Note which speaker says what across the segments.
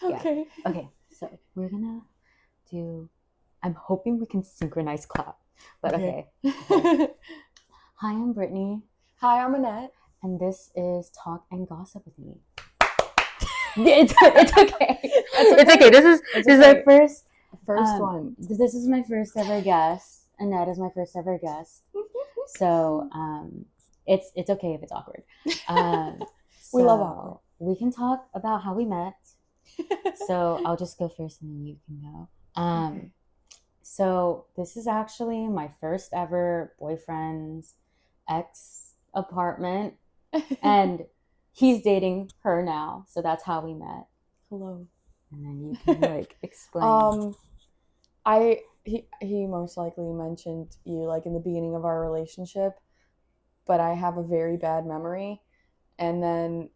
Speaker 1: Okay.
Speaker 2: Yeah. Okay, so we're gonna do, I'm hoping we can synchronize clap, but okay. Hi, I'm Brittany,
Speaker 1: Hi, I'm Annette.
Speaker 2: and this is Talk and Gossip with me. It's okay. It's okay. This is our first
Speaker 1: one.
Speaker 2: This is my first ever guest. Annette is my first ever guest. So it's okay if it's awkward.
Speaker 1: We love awkward.
Speaker 2: We can talk about how we met. So I'll just go first and then you can go.
Speaker 1: Okay.
Speaker 2: So this is actually my first ever boyfriend's ex apartment, and he's dating her now. So that's how we met.
Speaker 1: Hello.
Speaker 2: And then you can like explain.
Speaker 1: He most likely mentioned you like in the beginning of our relationship, but I have a very bad memory. And then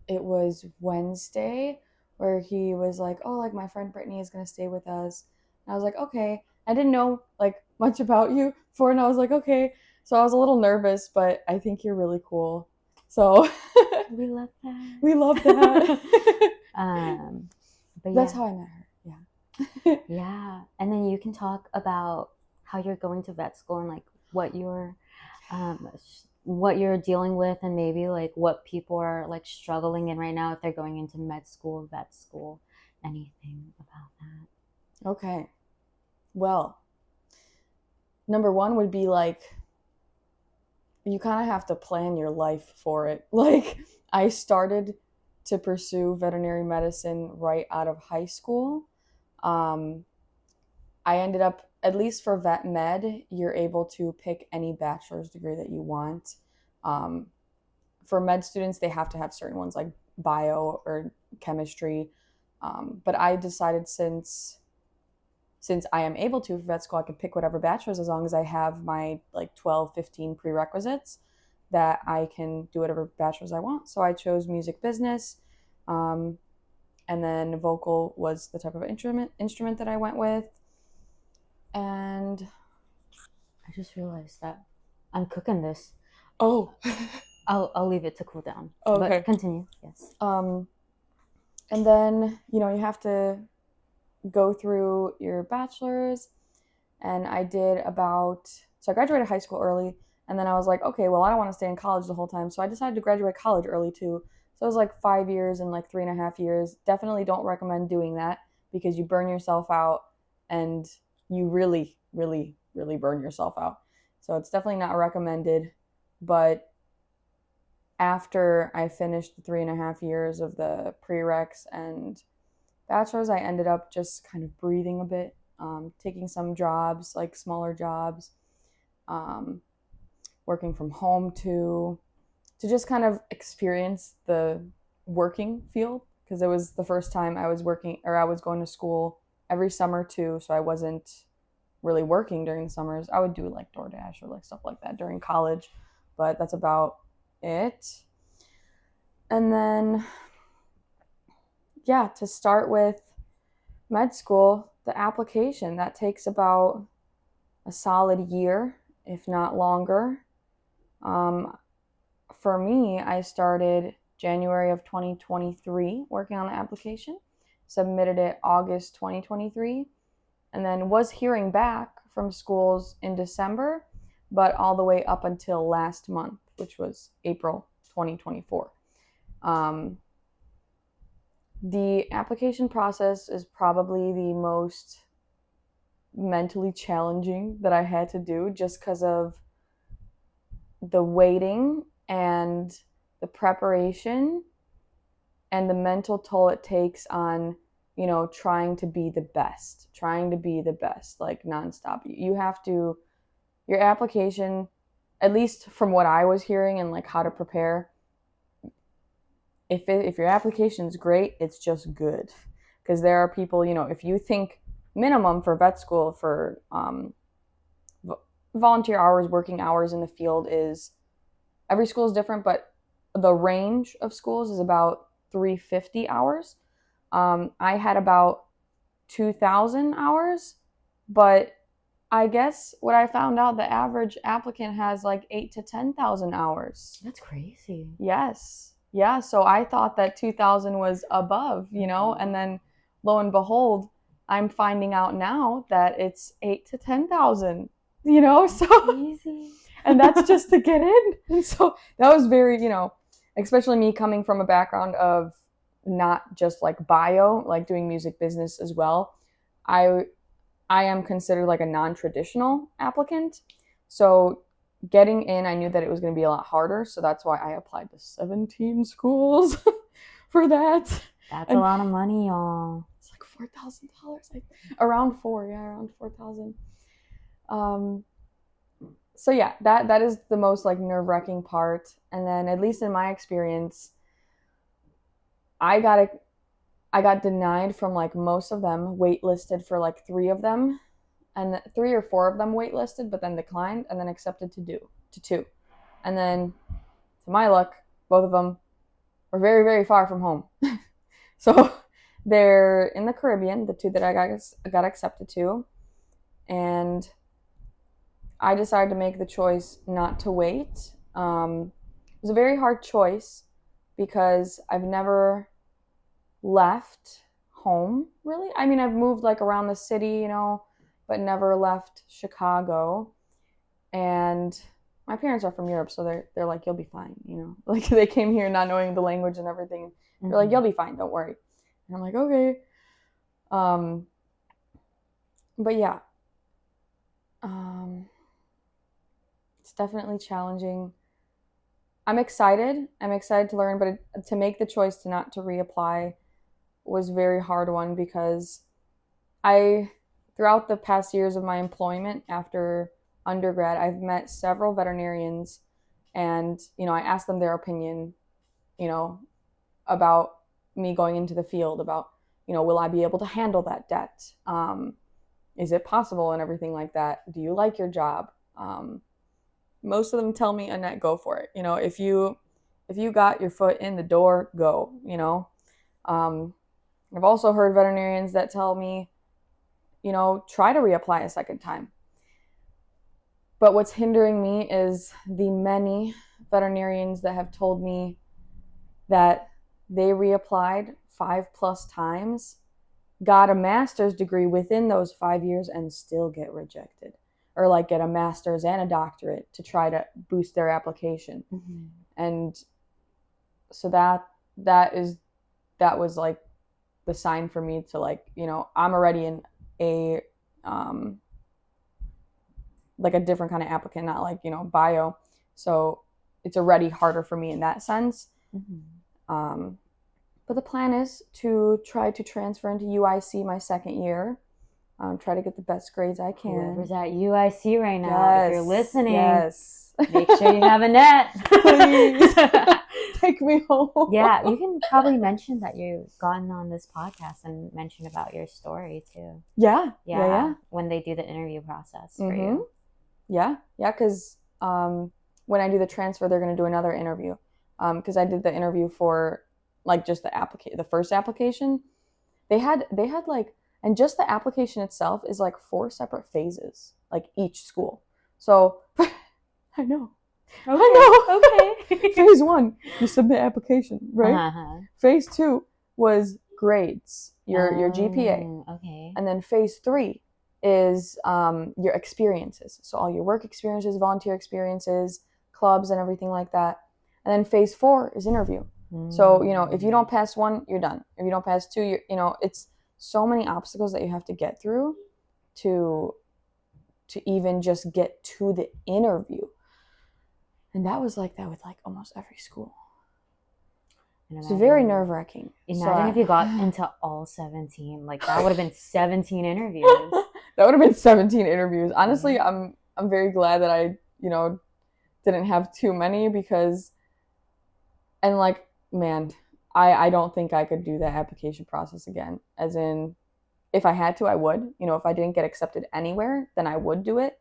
Speaker 1: it was Wednesday where he was like, "Oh, like my friend Brittany is gonna stay with us." And I was like, "Okay." I didn't know like much about you before, and I was like, "Okay." So I was a little nervous, but I think you're really cool. So
Speaker 2: We love that.
Speaker 1: we love that.
Speaker 2: But
Speaker 1: That's
Speaker 2: yeah.
Speaker 1: how I met her. Yeah.
Speaker 2: Yeah. And then you can talk about how you're going to vet school and like what you're dealing with, and maybe like what people are like struggling in right now if they're going into med school, vet school, anything about that.
Speaker 1: Okay. Well, number one would be like, you kind of have to plan your life for it. Like, I started to pursue veterinary medicine right out of high school. I ended up, at least for vet med, you're able to pick any bachelor's degree that you want. For med students, they have to have certain ones like bio or chemistry. But I decided since I am able to for vet school, I can pick whatever bachelor's as long as I have my like 12, 15 prerequisites that I can do whatever bachelor's I want. So I chose music business. And then vocal was the type of instrument that I went with. And
Speaker 2: I just realized that I'm cooking this.
Speaker 1: oh,
Speaker 2: I'll leave it to cool down.
Speaker 1: okay.
Speaker 2: But continue. Yes.
Speaker 1: And then, you have to go through your bachelor's, and I graduated high school early, and then I was like, okay, well, I don't want to stay in college the whole time, so I decided to graduate college early too. So it was like 5 years and like 3.5 years. Definitely don't recommend doing that because you burn yourself out, and you really, really, really burn yourself out. So it's definitely not recommended. But after I finished the 3.5 years of the prereqs and bachelor's, I ended up just kind of breathing a bit, taking some jobs, like smaller jobs, working from home to just kind of experience the working field, because it was the first time I was working, or I was going to school every summer too, so I wasn't really working during the summers. I would do like DoorDash or like stuff like that during college, but that's about it. And then, yeah, to start with med school, the application, that takes about a solid year, if not longer. For me, I started January of 2023 working on the application, submitted it August 2023, and then was hearing back from schools in December, but all the way up until last month, which was April 2024. The application process is probably the most mentally challenging that I had to do, just because of the waiting and the preparation and the mental toll it takes on, trying to be the best, like nonstop. You have to, your application, at least from what I was hearing and like how to prepare, if your application's great, it's just good. Because there are people, if you think minimum for vet school for volunteer hours, working hours in the field is, every school is different, but the range of schools is about 350 hours. I had about 2,000 hours, but I guess what I found out, the average applicant has like 8,000 to 10,000 hours.
Speaker 2: That's crazy.
Speaker 1: Yes. Yeah, so I thought that 2000 was above, and then lo and behold, I'm finding out now that it's 8 to 10,000, so
Speaker 2: Crazy.
Speaker 1: and that's just to get in. And so that was very, especially me coming from a background of not just like bio, like doing music business as well. I I am considered like a non-traditional applicant. So getting in, I knew that it was going to be a lot harder. So that's why I applied to 17 schools for that.
Speaker 2: That's a
Speaker 1: And
Speaker 2: lot of money, y'all.
Speaker 1: it's like $4,000, like around four, yeah, around 4,000. Um, so yeah, that is the most like nerve-wracking part. And then at least in my experience, I got it. I got denied from like most of them, waitlisted for like three of them, and three or four of them waitlisted, but then declined, and then accepted to two. And then, to my luck, both of them were very, very far from home. So they're in the Caribbean, the two that I got accepted to, and I decided to make the choice not to wait. It was a very hard choice because I've never left home, really. I mean, I've moved like around the city, but never left Chicago. And my parents are from Europe, so they're like, you'll be fine, Like they came here not knowing the language and everything. They're like, you'll be fine, don't worry. And I'm like, okay. But yeah. It's definitely challenging. I'm excited. I'm excited to learn, but to make the choice to not to reapply was a very hard one because throughout the past years of my employment after undergrad, I've met several veterinarians, and I asked them their opinion, about me going into the field, about will I be able to handle that debt? Is it possible and everything like that? Do you like your job? Most of them tell me, Annette, go for it. If you got your foot in the door, go. I've also heard veterinarians that tell me, try to reapply a second time. But what's hindering me is the many veterinarians that have told me that they reapplied 5+ times, got a master's degree within those 5 years, and still get rejected. Or like get a master's and a doctorate to try to boost their application. Mm-hmm. And so that was like the sign for me to like, I'm already in a like a different kind of applicant, not like, bio. So it's already harder for me in that sense. Mm-hmm. But the plan is to try to transfer into UIC my second year. Try to get the best grades I can.
Speaker 2: Whoever's at UIC right now, yes, if you're listening,
Speaker 1: yes,
Speaker 2: make sure you have Annette.
Speaker 1: Please take me home.
Speaker 2: Yeah, you can probably mention that you've gotten on this podcast and mention about your story too.
Speaker 1: Yeah.
Speaker 2: When they do the interview process for you.
Speaker 1: Yeah, because when I do the transfer, they're going to do another interview. Because I did the interview for like just the first application. They had like. And just the application itself is like 4 separate phases, like each school. So, I know. Okay. Phase 1, you submit application, right? Uh-huh. Phase 2 was grades, your GPA.
Speaker 2: Okay.
Speaker 1: And then phase 3 is your experiences. So all your work experiences, volunteer experiences, clubs, and everything like that. And then phase 4 is interview. So, if you don't pass 1, you're done. If you don't pass 2, it's so many obstacles that you have to get through to even just get to the interview. And that was like that with like almost every school. It's very nerve-wracking.
Speaker 2: Imagine if you got into all 17. Like that would have been 17 interviews.
Speaker 1: That would have been 17 interviews. Honestly, I'm very glad that I, didn't have too many because, and like, man, I don't think I could do that application process again. As in, if I had to, I would. If I didn't get accepted anywhere, then I would do it.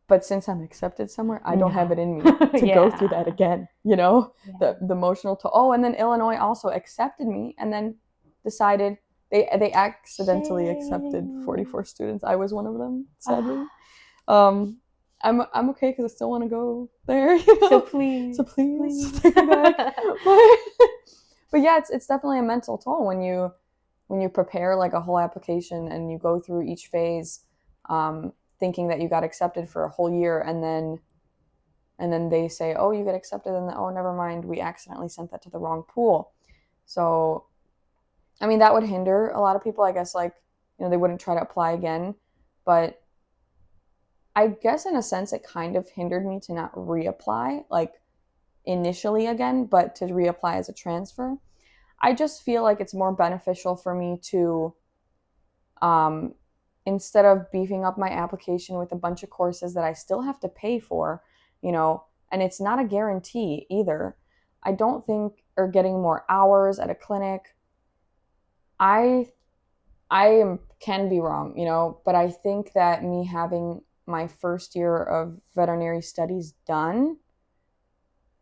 Speaker 1: But since I'm accepted somewhere, I don't have it in me to go through that again. The emotional and then Illinois also accepted me and then decided they accidentally accepted 44 students. I was one of them, sadly. I'm okay because I still want to go there.
Speaker 2: So
Speaker 1: So
Speaker 2: please,
Speaker 1: please
Speaker 2: please.
Speaker 1: take me back. But yeah, it's definitely a mental toll when you prepare like a whole application and you go through each phase, thinking that you got accepted for a whole year, and then they say, oh, you get accepted, and then, oh, never mind, we accidentally sent that to the wrong pool. So I mean, that would hinder a lot of people, I guess, like, they wouldn't try to apply again. But I guess in a sense, it kind of hindered me to not reapply, like initially again, but to reapply as a transfer. I just feel like it's more beneficial for me to, um, instead of beefing up my application with a bunch of courses that I still have to pay for, and it's not a guarantee either. I don't think, or getting more hours at a clinic. I can be wrong, but I think that me having my first year of veterinary studies done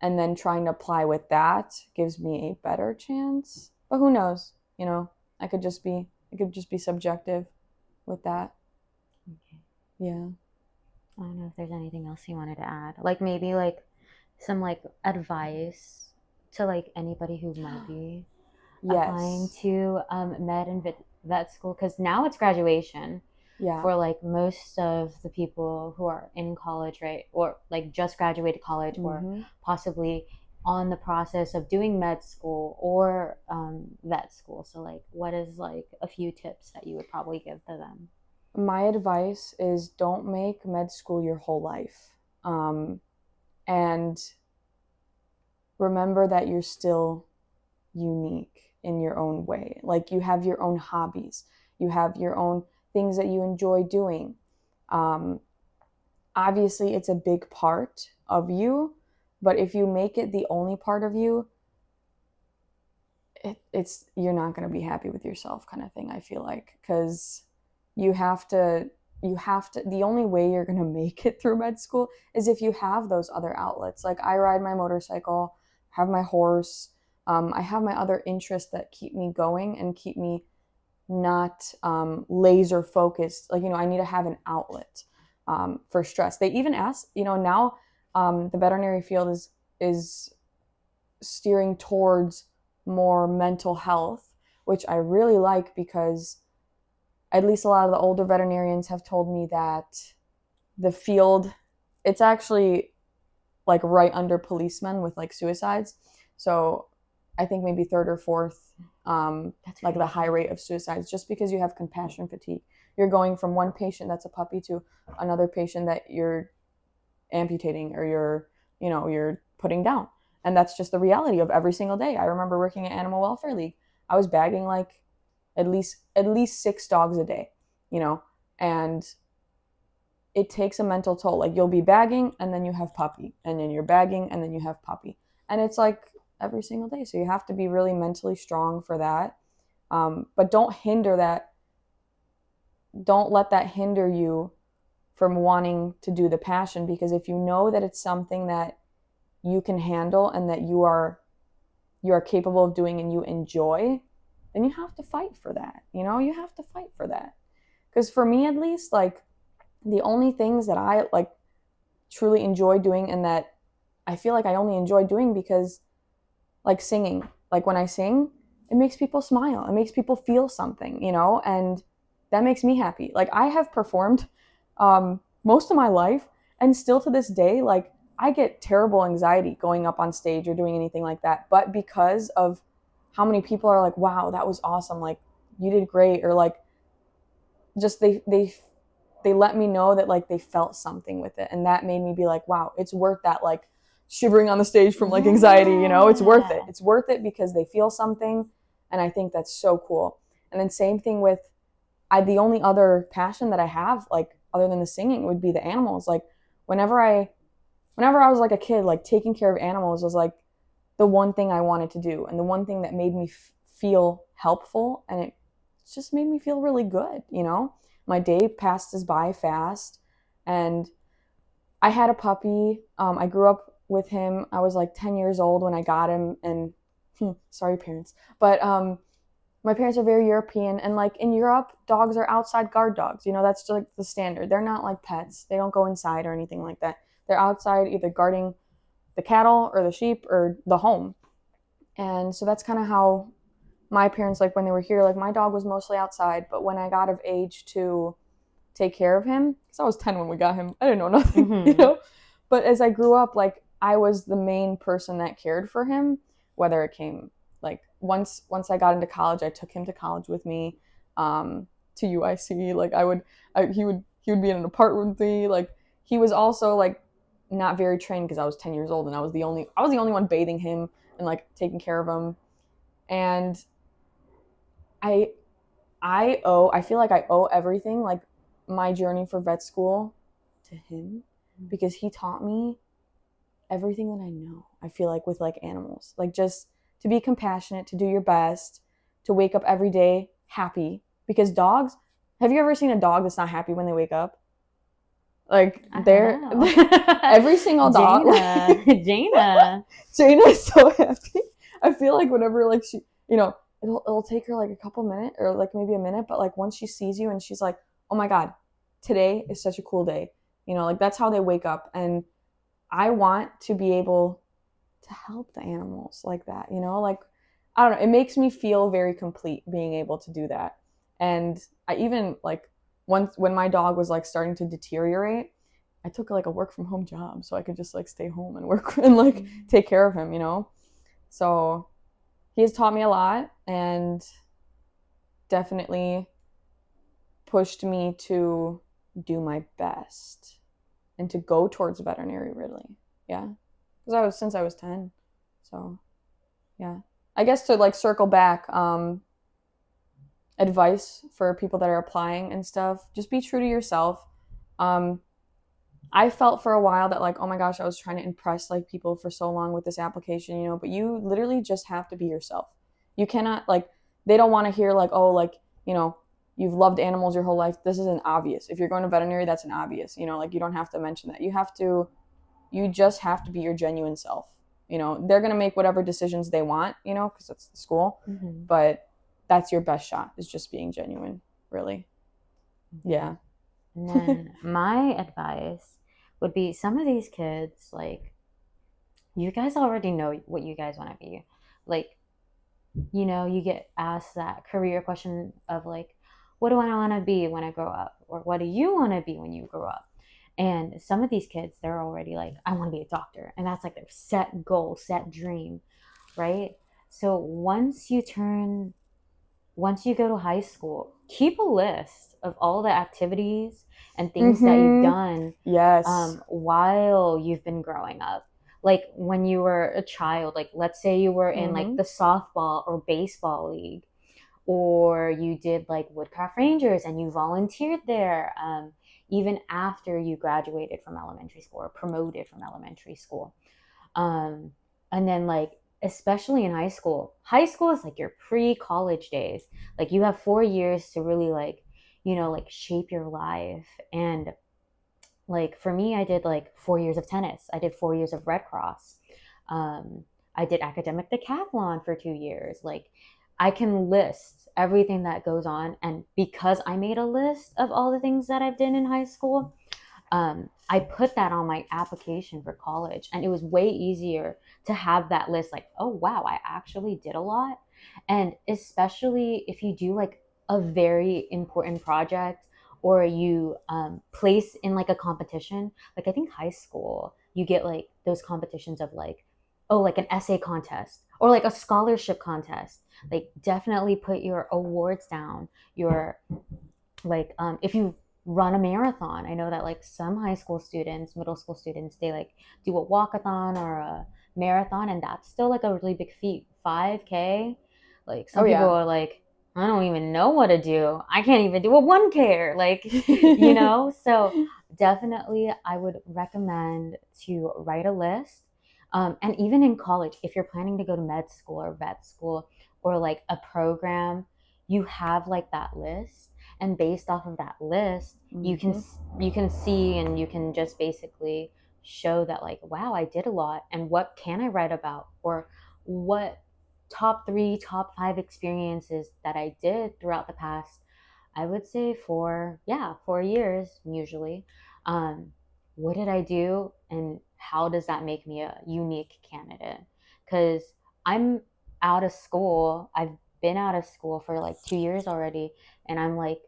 Speaker 1: and then trying to apply with that gives me a better chance. But who knows? I could just be subjective with that.
Speaker 2: Okay.
Speaker 1: Yeah.
Speaker 2: I don't know if there's anything else you wanted to add. Like maybe like some like advice to like anybody who might be applying
Speaker 1: Yes.
Speaker 2: to med and vet school, because now it's graduation
Speaker 1: Yeah.
Speaker 2: for like most of the people who are in college, right? Or like just graduated college, or
Speaker 1: Mm-hmm.
Speaker 2: possibly on the process of doing med school or vet school. So like what is like a few tips that you would probably give to them?
Speaker 1: My advice is don't make med school your whole life. And remember that you're still unique in your own way. Like you have your own hobbies, you have your own things that you enjoy doing. Um, Obviously, it's a big part of you, but if you make it the only part of you, it's you're not going to be happy with yourself, kind of thing. I feel like because you have to the only way you're going to make it through med school is if you have those other outlets. Like I ride my motorcycle, have my horse, I have my other interests that keep me going and keep me not laser focused. Like, I need to have an outlet for stress. They even ask, now the veterinary field is steering towards more mental health, which I really like because at least a lot of the older veterinarians have told me that the field, it's actually like right under policemen with like suicides. So I think maybe third or fourth,
Speaker 2: That's
Speaker 1: like the
Speaker 2: crazy.
Speaker 1: high rate of suicides, just because you have compassion fatigue. You're going from one patient that's a puppy to another patient that you're amputating or you're putting down. And that's just the reality of every single day. I remember working at Animal Welfare League. I was bagging like at least 6 dogs a day, you know, and it takes a mental toll. Like you'll be bagging and then you have puppy, and then you're bagging and then you have puppy, and it's like every single day. So you have to be really mentally strong for that. But don't hinder that. Don't let that hinder you from wanting to do the passion, because if you know that it's something that you can handle and that you are capable of doing and you enjoy, then you have to fight for that. You have to fight for that. Because for me, at least, like the only things that I like truly enjoy doing, and that I feel like I only enjoy doing because, like, singing. Like when I sing, it makes people smile. It makes people feel something, and that makes me happy. Like I have performed most of my life, and still to this day, like I get terrible anxiety going up on stage or doing anything like that. But because of how many people are like, "Wow, that was awesome! Like you did great," or like just they let me know that like they felt something with it, and that made me be like, wow, it's worth that, like shivering on the stage from like anxiety. It's worth it.
Speaker 2: Yeah.
Speaker 1: It's worth it because they feel something, and I think that's so cool. And then same thing with the only other passion that I have, like other than the singing, would be the animals. Like whenever I whenever I was like a kid, like taking care of animals was like the one thing I wanted to do, and the one thing that made me feel helpful, and it just made me feel really good. My day passes by fast, and I had a puppy. I grew up with him. I was like 10 years old when I got him, and sorry, parents, but my parents are very European, and like in Europe, dogs are outside guard dogs. You know, that's just like the standard. They're not like pets. They don't go inside or anything like that. They're outside either guarding the cattle or the sheep or the home. And so that's kind of how my parents, like when they were here, like my dog was mostly outside, but when I got of age to take care of him, because I was 10 when we got him, I didn't know nothing, you know? But as I grew up, like I was the main person that cared for him, whether it came like once I got into college, I took him to college with me, to UIC. Like he would be in an apartment with me. Like he was also like not very trained because I was 10 years old and I was the only one bathing him and like taking care of him. And I I feel like I owe everything, like my journey for vet school, to him, because he taught me everything that I know. I feel like with like animals, like just to be compassionate, to do your best, to wake up every day happy. Because dogs, have you ever seen a dog that's not happy when they wake up? Like
Speaker 2: I don't
Speaker 1: they're
Speaker 2: know.
Speaker 1: every single dog.
Speaker 2: Jaina.
Speaker 1: Jaina is so happy. I feel like whenever like she, it'll take her like a couple minutes or like maybe a minute, but like once she sees you and she's like, "Oh my god, today is such a cool day." Like that's how they wake up, and I want to be able to help the animals like that, like I don't know, it makes me feel very complete being able to do that. And I even like once when my dog was like starting to deteriorate, I took like a work from home job so I could just like stay home and work and like take care of him. So he has taught me a lot and definitely pushed me to do my best and to go towards veterinary, really. Yeah. Because since I was 10. So, yeah. I guess to like circle back, advice for people that are applying and stuff, just be true to yourself. Um, I felt for a while that like, oh my gosh, I was trying to impress like people for so long with this application, but you literally just have to be yourself. You cannot like they don't want to hear like, oh, like, you've loved animals your whole life. This isn't obvious. If you're going to veterinary, that's an obvious, like you don't have to mention that. You just have to be your genuine self. They're going to make whatever decisions they want, because it's the school, but that's your best shot is just being genuine, really. Yeah.
Speaker 2: And then my advice would be some of these kids, like, you guys already know what you guys want to be. Like, you get asked that career question of like, what do I want to be when I grow up? Or what do you want to be when you grow up? And some of these kids, they're already like, I want to be a doctor. And that's like their set goal, set dream, right? So once you go to high school, keep a list of all the activities and things that you've done
Speaker 1: Yes.
Speaker 2: while you've been growing up. Like when you were a child, like let's say you were in like the softball or baseball league, or you did like Woodcraft Rangers and you volunteered there, even after you graduated from elementary school or promoted from elementary school. And then like especially in high school is like your pre-college days. Like you have 4 years to really like like shape your life. And like for me, I did like 4 years of tennis, I did 4 years of Red Cross, I did academic decathlon for 2 years. Like I can list everything that goes on, and because I made a list of all the things that I've done in high school, I put that on my application for college, and it was way easier to have that list. Like, oh wow, I actually did a lot. And especially if you do like a very important project, or you place in like a competition. Like I think high school, you get like those competitions of like, oh, like an essay contest or like a scholarship contest. Like definitely put your awards down. Your like if you run a marathon. I know that like some high school students, middle school students, they like do a walkathon or a marathon, and that's still like a really big feat. 5K. Like some people are like, I don't even know what to do. I can't even do a 1K. Like, so definitely I would recommend to write a list. And even in college, if you're planning to go to med school or vet school or like a program, you have like that list, and based off of that list, you can see, and you can just basically show that like, wow, I did a lot, and what can I write about, or what top 3, top 5 experiences that I did throughout the past, I would say 4 years usually. Um, what did I do, and how does that make me a unique candidate? Because I'm out of school. I've been out of school for like 2 years already, and I'm like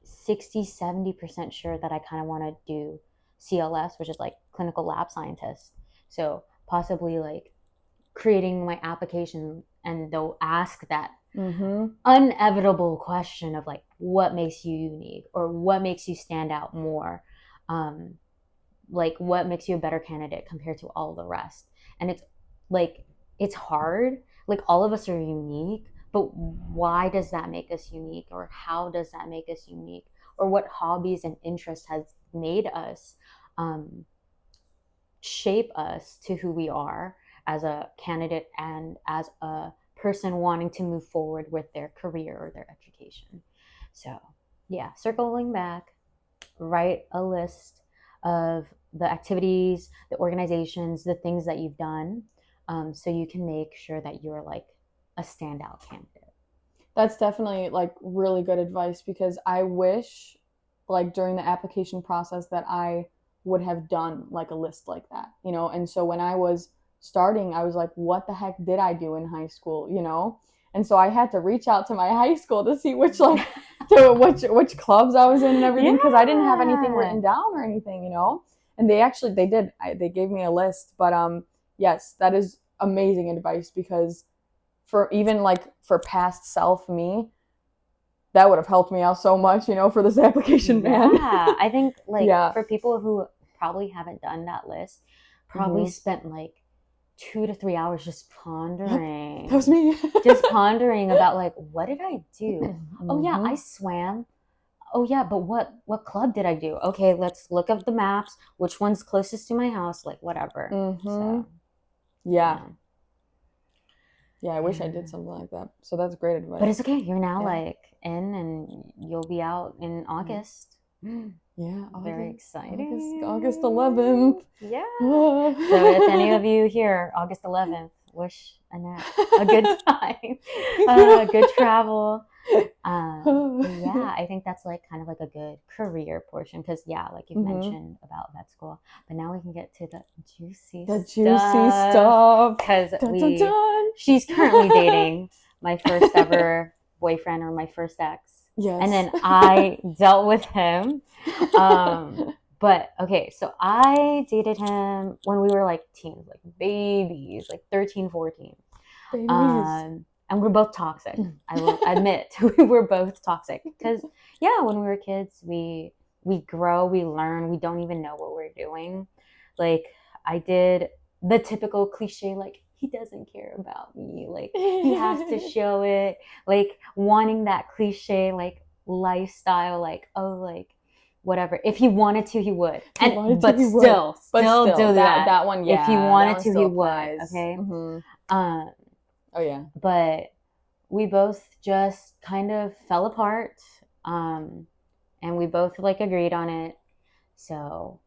Speaker 2: 60-70% sure that I kind of want to do CLS, which is like clinical lab scientist. So possibly like creating my application, and they'll ask that inevitable question of like, what makes you unique, or what makes you stand out more, um, like what makes you a better candidate compared to all the rest. And it's like, it's hard, like all of us are unique, but why does that make us unique, or how does that make us unique, or what hobbies and interests has made us, um, shape us to who we are as a candidate and as a person wanting to move forward with their career or their education. So, yeah, circling back, write a list of the activities, the organizations, the things that you've done, so you can make sure that you're like a standout candidate.
Speaker 1: That's definitely like really good advice, because I wish like during the application process that I would have done like a list like that, you know? And so when I was starting, I was like, what the heck did I do in high school, you know? And so I had to reach out to my high school to see which like to which clubs I was in and everything, because I didn't have anything
Speaker 2: Yeah.
Speaker 1: written down or anything, you know? And they gave me a list, but yes, that is amazing advice, because for even like for past self me, that would have helped me out so much, you know, for this application, man.
Speaker 2: Yeah, I think like
Speaker 1: Yeah.
Speaker 2: for people who probably haven't done that list, probably spent like 2 to 3 hours just
Speaker 1: Yep.
Speaker 2: pondering.
Speaker 1: That was me.
Speaker 2: Just pondering about like, what did I do? Oh yeah, I swam. Oh yeah, but what club did I do? Okay, let's look up the maps. Which one's closest to my house? Like whatever. So
Speaker 1: Yeah.
Speaker 2: yeah.
Speaker 1: Yeah, I wish I did something like that. So that's great advice.
Speaker 2: But it's okay. You're now
Speaker 1: Yeah.
Speaker 2: like in, and you'll be out in August.
Speaker 1: Yeah,
Speaker 2: Very exciting.
Speaker 1: August 11th.
Speaker 2: Yeah. So if any of you here, August 11th, wish Annette a good time, good travel. Yeah, I think that's like kind of like a good career portion, because yeah, like you've mentioned about vet school, but now we can get to the juicy
Speaker 1: stuff.
Speaker 2: Because
Speaker 1: Dun, dun, dun.
Speaker 2: she's currently dating my first ever boyfriend, or my first ex.
Speaker 1: Yes.
Speaker 2: And then I dealt with him. But okay, so I dated him when we were like teens, like babies, like 13, 14.
Speaker 1: Babies.
Speaker 2: And we're both toxic. I will admit, we were both toxic, because yeah, when we were kids, we grow, we learn, we don't even know what we're doing. Like I did the typical cliche, like he doesn't care about me, like he has to show it, like wanting that cliche like lifestyle, like oh, like whatever, if he wanted to he would, but still do that
Speaker 1: one. Yeah,
Speaker 2: if he wanted
Speaker 1: to
Speaker 2: he
Speaker 1: applies.
Speaker 2: would. Okay.
Speaker 1: Oh yeah.
Speaker 2: But we both just kind of fell apart, and we both like agreed on it. So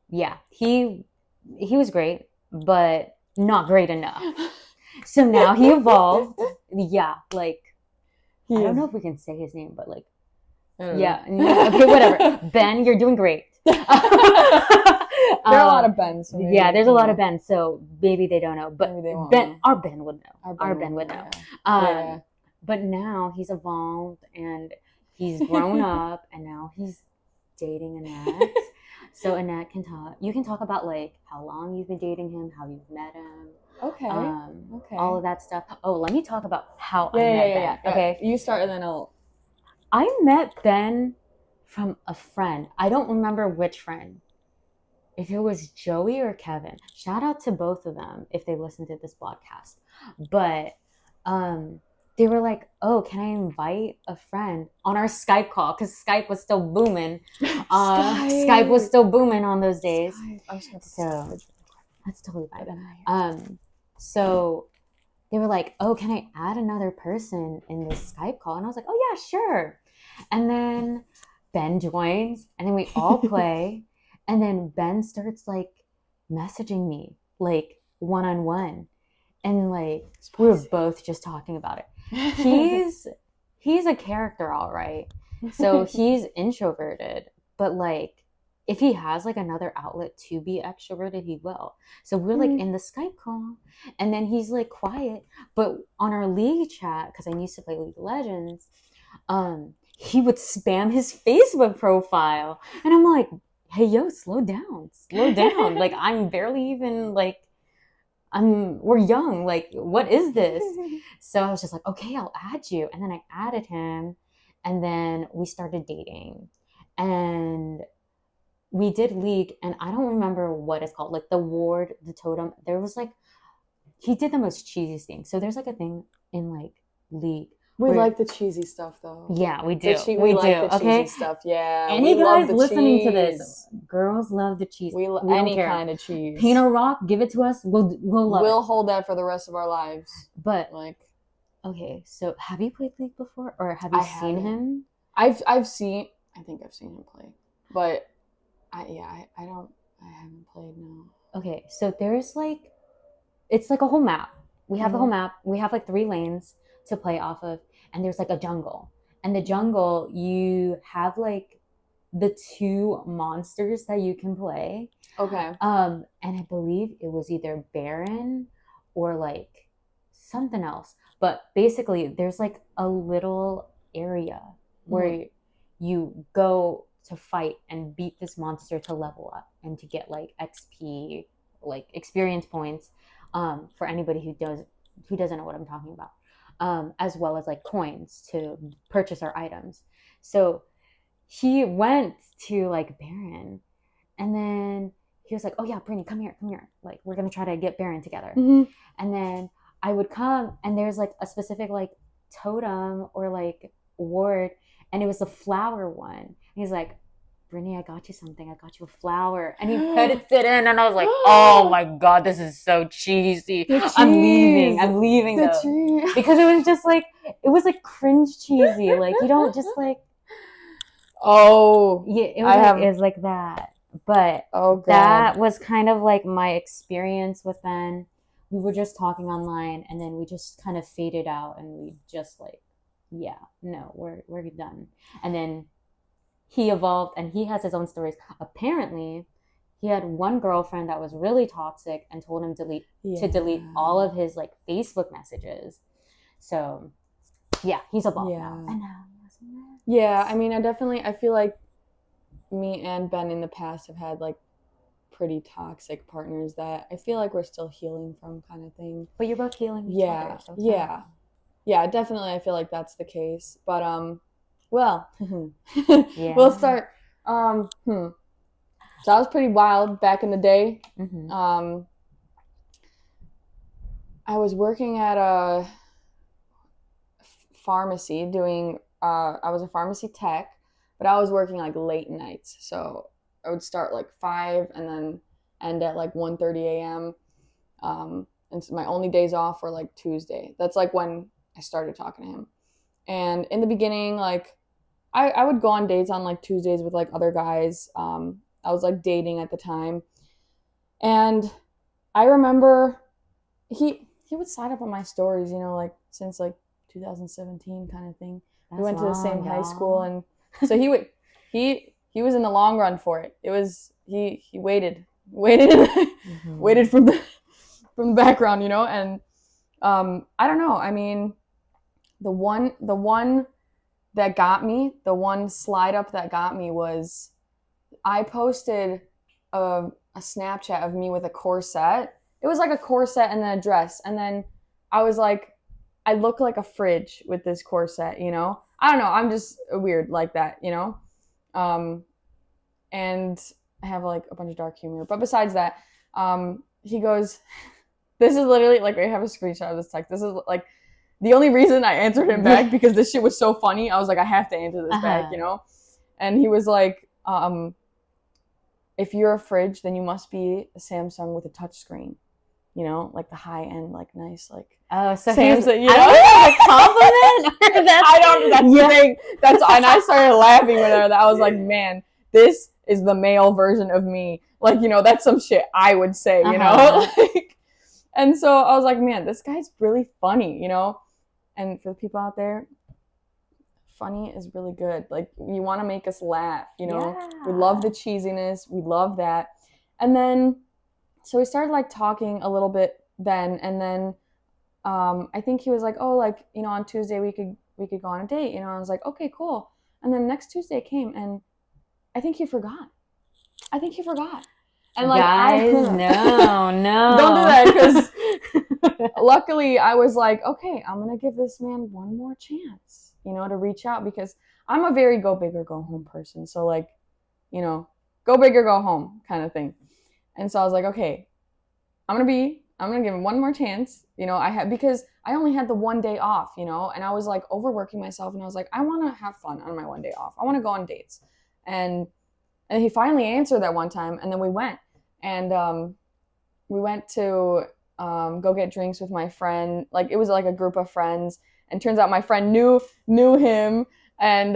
Speaker 2: yeah, he was great, but not great enough. So now he evolved. Yeah, like I don't know if we can say his name, but like yeah, okay, whatever. Ben, you're doing great.
Speaker 1: There are a lot of Bens.
Speaker 2: So yeah, there's a lot of Bens, so maybe they don't know, but Ben, our Ben would know. Our Ben would know. Yeah. But now he's evolved, and he's grown up, and now he's dating Annette. So Annette can talk. You can talk about like how long you've been dating him, how you've met him.
Speaker 1: Okay. Okay.
Speaker 2: All of that stuff. Oh, let me talk about how I met Ben.
Speaker 1: Yeah.
Speaker 2: Okay.
Speaker 1: You start, and then I'll.
Speaker 2: I met Ben from a friend. I don't remember which friend. If it was Joey or Kevin. Shout out to both of them if they listen to this podcast. But they were like, oh, can I invite a friend on our Skype call? Because Skype was still booming. Skype was still booming on those days. So that's totally fine. So they were like, oh, can I add another person in this Skype call? And I was like, oh yeah, sure. And then Ben joins, and then we all play. And then Ben starts like messaging me like one-on-one. and like we were
Speaker 1: Spicy.
Speaker 2: both just talking about it. He's a character, all right. So he's introverted, but like if he has like another outlet to be extroverted, he will. So we're like in the Skype call, and then he's like quiet. But on our league chat, because I used to play League of Legends, he would spam his Facebook profile, and I'm like, hey yo, slow down, slow down. Like I'm barely even like we're young. Like, what is this? So I was just like, okay, I'll add you. And then I added him, and then we started dating. And we did league, and I don't remember what it's called, like the ward, the totem. There was like, he did the most cheesy thing. So there's like a thing in like league.
Speaker 1: We like the cheesy stuff, though.
Speaker 2: Yeah, we do.
Speaker 1: We like
Speaker 2: do.
Speaker 1: the cheesy
Speaker 2: Okay,
Speaker 1: stuff. Yeah,
Speaker 2: any
Speaker 1: we love
Speaker 2: guys
Speaker 1: the
Speaker 2: listening
Speaker 1: cheese.
Speaker 2: to this, girls love the cheese.
Speaker 1: We
Speaker 2: don't
Speaker 1: any
Speaker 2: care.
Speaker 1: kind of cheese.
Speaker 2: Paint a rock, give it to us. We'll love it.
Speaker 1: We'll hold that for the rest of our lives.
Speaker 2: But
Speaker 1: like,
Speaker 2: okay, so have you played League before, or have you seen him?
Speaker 1: I think I've seen him play, but I haven't played, no.
Speaker 2: Okay, so there's like, it's like a whole map. We have the whole map. We have like 3 lanes to play off of, and there's like a jungle. And the jungle, you have like the 2 monsters that you can play.
Speaker 1: Okay.
Speaker 2: And I believe it was either Baron or like something else. But basically, there's like a little area where you go to fight and beat this monster to level up and to get like XP, like experience points, for anybody who doesn't know what I'm talking about, as well as like coins to purchase our items. So he went to like Baron, and then he was like, oh yeah, Brittany, come here, like we're gonna try to get Baron together. And then I would come, and there's like a specific like totem or like ward, and it was the flower one. And he's like, Brittany, I got you something. I got you a flower. And he put it in, and I was like, oh my God, this is so cheesy. I'm leaving though. Because it was just like, it was like cringe cheesy. Like, you don't just like,
Speaker 1: oh.
Speaker 2: Yeah, it was like that. But that was kind of like my experience with Ben. We were just talking online, and then we just kind of faded out, and we just like, yeah, no, we're done. And then he evolved, and he has his own stories. Apparently, he had one girlfriend that was really toxic and told him to delete all of his like Facebook messages. So, yeah, he's evolved now. And
Speaker 1: yeah, I mean, I feel like me and Ben in the past have had like pretty toxic partners that I feel like we're still healing from, kind of thing.
Speaker 2: But you're both healing each other. So
Speaker 1: yeah, definitely. I feel like that's the case. But well, we'll start. So I was pretty wild back in the day. I was working at a pharmacy doing. I was a pharmacy tech, but I was working like late nights. So I would start like 5 and then end at like 1:30 a.m. And so my only days off were like Tuesday. That's like when I started talking to him. And in the beginning, like I would go on dates on like Tuesdays with like other guys. I was like dating at the time. And I remember he would slide up on my stories, you know, like since like 2017 kind of thing. We went to the same high school, and so he was in the long run for it. It was he waited waited from the background, you know. And I don't know. I mean, the one that got me, the one slide up that got me was I posted a Snapchat of me with a corset. It was like a corset and then a dress, and then I was like, I look like a fridge with this corset, you know? I don't know. I'm just weird like that, you know? And I have like a bunch of dark humor. But besides that, he goes, this is literally like, I have a screenshot of this text. This is like the only reason I answered him back, because this shit was so funny. I was like, I have to answer this back, you know? And he was like, if you're a fridge, then you must be a Samsung with a touchscreen. You know, like the high end, like nice, like
Speaker 2: so
Speaker 1: Samsung. You know,
Speaker 2: a compliment.
Speaker 1: The thing. And I started laughing when I was like, man, this is the male version of me. Like, you know, that's some shit I would say. You know, And so I was like, man, this guy's really funny, you know? And for the people out there, funny is really good. Like, you want to make us laugh, you know?
Speaker 2: Yeah.
Speaker 1: We love the cheesiness. We love that. And then, so we started like talking a little bit then. And then I think he was like, oh, like, you know, on Tuesday we could go on a date. You know, I was like, okay, cool. And then next Tuesday came and I think he forgot. I think he forgot. And like,
Speaker 2: Guys, no,
Speaker 1: don't do
Speaker 2: no.
Speaker 1: that, because luckily I was like, okay, I'm gonna give this man one more chance, you know, to reach out, because I'm a very go big or go home person. So like, you know, go big or go home kind of thing. And so I was like, okay, I'm gonna give him one more chance. You know, because I only had the one day off, you know, and I was like overworking myself, and I was like, I want to have fun on my one day off. I want to go on dates. And he finally answered that one time, and then we went. And we went to go get drinks with my friend. Like, it was like a group of friends, and turns out my friend knew him, and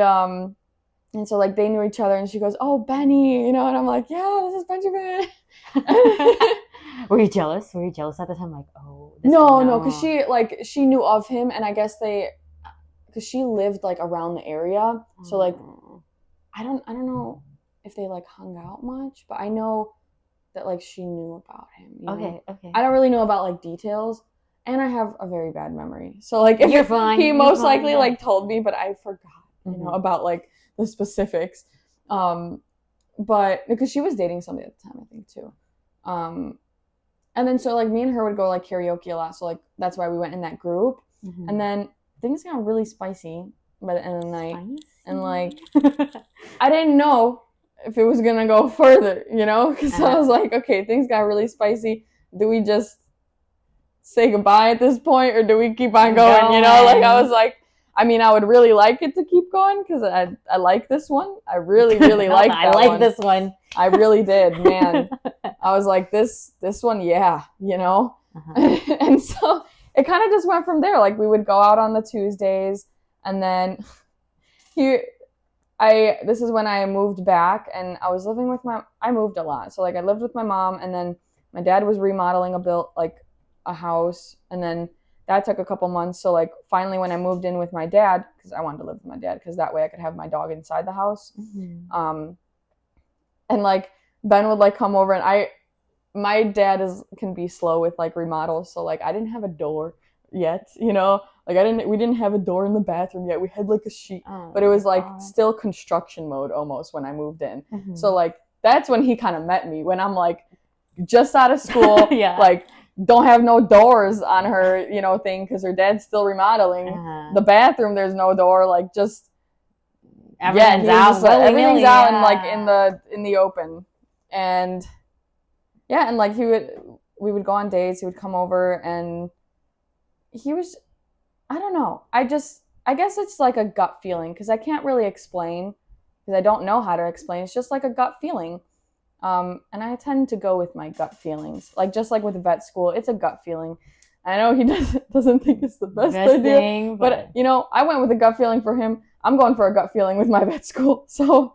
Speaker 1: so like they knew each other, and she goes, "Oh, Benny," you know, and I'm like, "Yeah, this is Benjamin."
Speaker 2: Were you jealous? Were you jealous at the time? Like, oh,
Speaker 1: No, because she knew of him, and I guess because she lived like around the area, so like I don't know if they like hung out much, but I know that like she knew about him. You know?
Speaker 2: Okay.
Speaker 1: I don't really know about like details, and I have a very bad memory, so like
Speaker 2: You're fine.
Speaker 1: he
Speaker 2: You're
Speaker 1: most
Speaker 2: fine,
Speaker 1: likely
Speaker 2: yeah.
Speaker 1: like told me, but I forgot, you know,
Speaker 2: Mhm.
Speaker 1: about like the specifics. But because she was dating somebody at the time, I think too. And then so like me and her would go like karaoke a lot, so like that's why we went in that group.
Speaker 2: Mhm.
Speaker 1: And then things got really spicy by the end of the night.
Speaker 2: Spicy?
Speaker 1: And like I didn't know if it was gonna go further, you know, because I was like, okay, things got really spicy. Do we just say goodbye at this point, or do we keep on going? You know, like I was like, I mean, I would really like it to keep going, because I like this one. I really like that
Speaker 2: I like
Speaker 1: one.
Speaker 2: this one.
Speaker 1: I really did, man. I was like, this one, yeah, you know. And so it kind of just went from there. Like, we would go out on the Tuesdays, and then this is when I moved back, and I was living with I moved a lot. So like I lived with my mom, and then my dad was remodeling a house, and then that took a couple months. So like finally when I moved in with my dad, because I wanted to live with my dad, because that way I could have my dog inside the house. And like Ben would like come over, and my dad can be slow with like remodels, so like I didn't have a door yet, you know, like we didn't have a door in the bathroom yet. We had like a sheet, but it was like still construction mode almost when I moved in. So like that's when he kind of met me, when I'm like just out of school,
Speaker 2: Yeah.
Speaker 1: like don't have no doors on her, you know, thing, because her dad's still remodeling the bathroom. There's no door, like just
Speaker 2: everything's out,
Speaker 1: everything's out and like in the open. And yeah, and like we would go on dates. He would come over, and he was, I don't know. I guess it's like a gut feeling, because I can't really explain, because I don't know how to explain. It's just like a gut feeling. And I tend to go with my gut feelings. Like, just like with vet school, it's a gut feeling. I know he doesn't think it's the best idea,
Speaker 2: thing,
Speaker 1: but you know, I went with a gut feeling for him. I'm going for a gut feeling with my vet school. So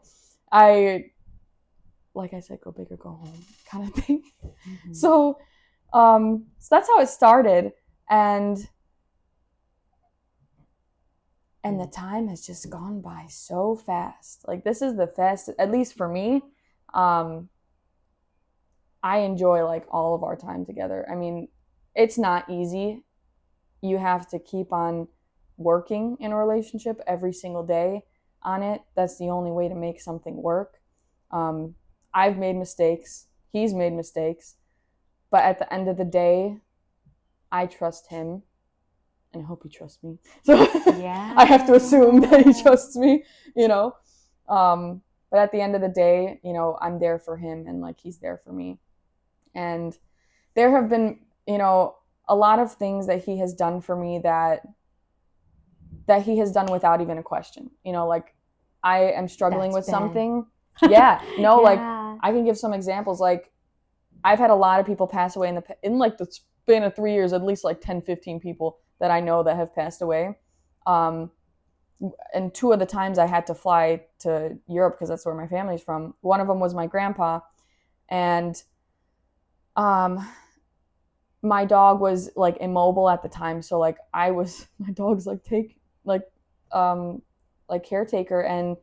Speaker 1: like I said, go big or go home kind of thing. So that's how it started. And the time has just gone by so fast. Like, this is the fastest, at least for me. I enjoy like all of our time together. I mean, it's not easy. You have to keep on working in a relationship every single day on it. That's the only way to make something work. I've made mistakes. He's made mistakes. But at the end of the day, I trust him, and I hope he trusts me. So yeah. I have to assume that he trusts me, you know. But at the end of the day, you know, I'm there for him, and like he's there for me. And there have been, you know, a lot of things that he has done for me that he has done without even a question. You know, like I am struggling with something. Yeah, no, like I can give some examples. Like, I've had a lot of people pass away in like the span of 3 years, at least like 10, 15 people that I know that have passed away. And 2 of the times I had to fly to Europe, because that's where my family's from. One of them was my grandpa, and my dog was like immobile at the time, so like my dog's like like um like caretaker, and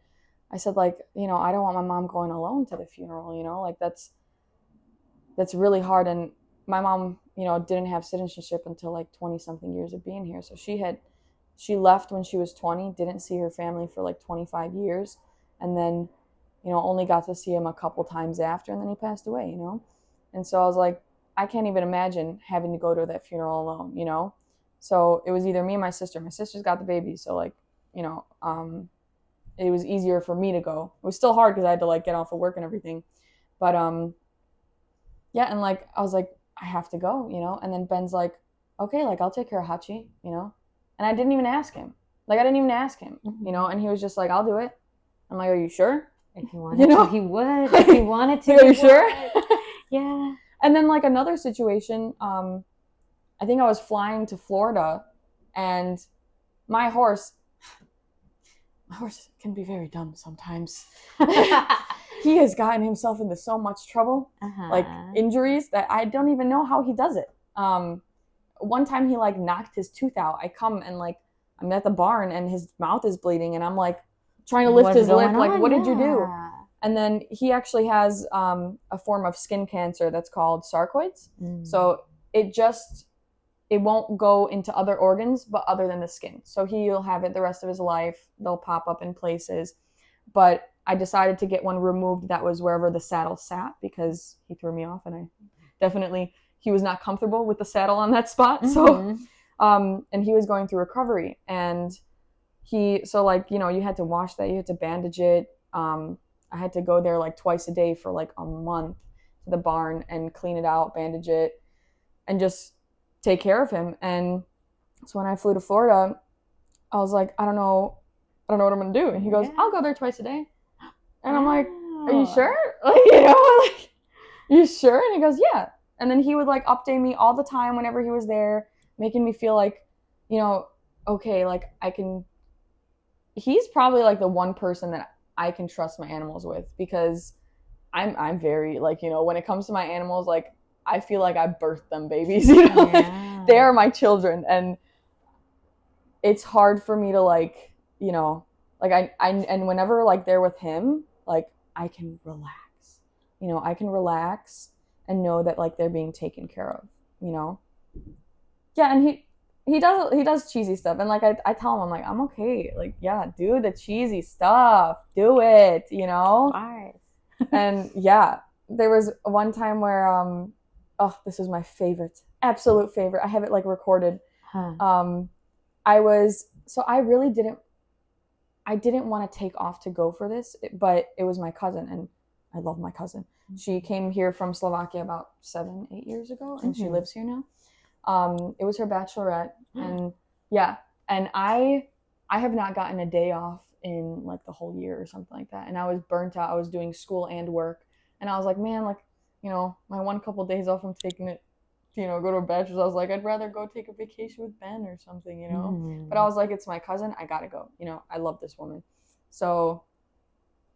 Speaker 1: I said like, I don't want my mom going alone to the funeral, like that's really hard. And my mom, didn't have citizenship until like 20 something years of being here. So she left when she was 20, didn't see her family for like 25 years, and then, only got to see him a couple times after, and then he passed away. And so I was like, I can't even imagine having to go to that funeral alone. So it was either me and my sister. My sister's got the baby, so like, it was easier for me to go. It was still hard because I had to like get off of work and everything. But yeah, and like I was like, I have to go. And then Ben's like, okay, like I'll take care of Hachi. And I didn't even ask him. Like I didn't even ask him, and he was just like, I'll do it. I'm like, are you sure?
Speaker 2: If he wanted to, he would. If he wanted to,
Speaker 1: are you sure?
Speaker 2: Yeah.
Speaker 1: And then like another situation, I think I was flying to Florida, and my horse can be very dumb sometimes. He has gotten himself into so much trouble, like injuries, that I don't even know how he does it. One time he like knocked his tooth out. I come and like I'm at the barn and his mouth is bleeding, and I'm like trying to lift his lip, like, what did you do? And then he actually has a form of skin cancer that's called sarcoids. So it won't go into other organs, but other than the skin. So he'll have it the rest of his life. They'll pop up in places. But I decided to get one removed that was wherever the saddle sat, because he threw me off, and he was not comfortable with the saddle on that spot. So, and he was going through recovery, and so like, you had to wash that, you had to bandage it. I had to go there like twice a day for like a month to the barn and clean it out, bandage it, and just take care of him. And so when I flew to Florida, I was like, I don't know what I'm gonna do. And he goes, I'll go there twice a day. And I'm like, are you sure? Like, like, you sure? And he goes, yeah. And then he would like update me all the time whenever he was there, making me feel like, okay, like he's probably like the one person that I can trust my animals with, because I'm very like, when it comes to my animals, like I feel like I birthed them babies,
Speaker 2: Yeah.
Speaker 1: They are my children, and it's hard for me to like, like I and whenever like they're with him, like I can relax, I can relax and know that like they're being taken care of, Yeah, and he does cheesy stuff, and like I tell him, I'm like, I'm okay, like, yeah, do the cheesy stuff, do it,
Speaker 2: Nice.
Speaker 1: And yeah, there was one time where this was my absolute favorite. I have it like recorded. I didn't want to take off to go for this, but it was my cousin, and I love my cousin. She came here from Slovakia about 7-8 years ago, and she lives here now. It was her bachelorette, and yeah, and I have not gotten a day off in like the whole year or something like that, and I was burnt out. I was doing school and work, and I was like, man, like, my one couple days off, I'm taking it, go to a bachelor's. I was like, I'd rather go take a vacation with Ben or something, But I was like, it's my cousin, I gotta go, I love this woman. So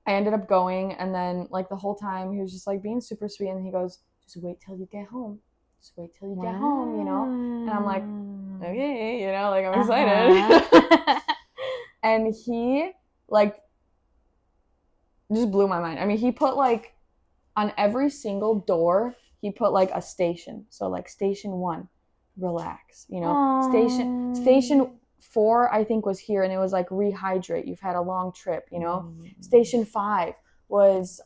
Speaker 1: I ended up going, and then like the whole time he was just like being super sweet, and he goes, just wait till you get home. Just wait till you get home, And I'm like, okay, like I'm excited. And he like just blew my mind. I mean, he put like on every single door, he put like a station. So like station 1, relax, Station 4, I think, was here, and it was like rehydrate. You've had a long trip, Station 5 was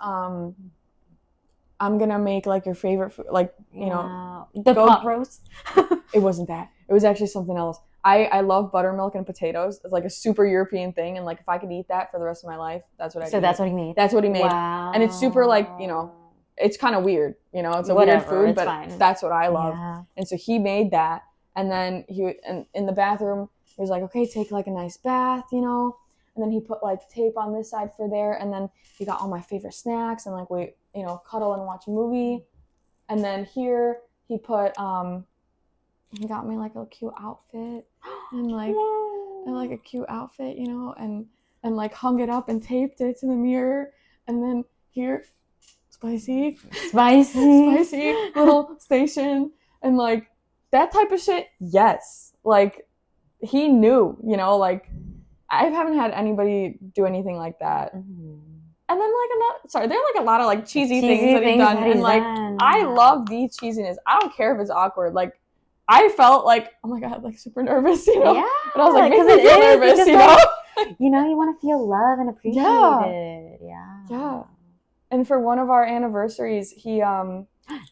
Speaker 1: I'm gonna make like your favorite food, like,
Speaker 2: the pot roast.
Speaker 1: It wasn't that. It was actually something else. I love buttermilk and potatoes. It's like a super European thing, and like if I could eat that for the rest of my life, that's what I.
Speaker 2: So that's what he made.
Speaker 1: That's what he made.
Speaker 2: Wow.
Speaker 1: And it's super like, it's kind of weird, it's a weird food, but fine. That's what I love. Yeah. And so he made that, and then in the bathroom, he was like, okay, take like a nice bath, and then he put like tape on this side for there, and then he got all my favorite snacks, and like we, cuddle and watch a movie. And then here he put he got me like a cute outfit, and like a cute outfit, and like hung it up and taped it to the mirror. And then here, spicy little station, and like that type of shit, yes. Like, he knew, you know, like, I haven't had anybody do anything like that.
Speaker 2: Mm-hmm.
Speaker 1: And then, like, there are, like, a lot of, like, cheesy things that he's done. And, like, I love the cheesiness. I don't care if it's awkward. Like, I felt like, oh my God, like, super nervous, you know?
Speaker 2: Yeah.
Speaker 1: But I was like, make me feel nervous, you know?
Speaker 2: You know, you want to feel love and appreciated. Yeah.
Speaker 1: Yeah. And for one of our anniversaries, he,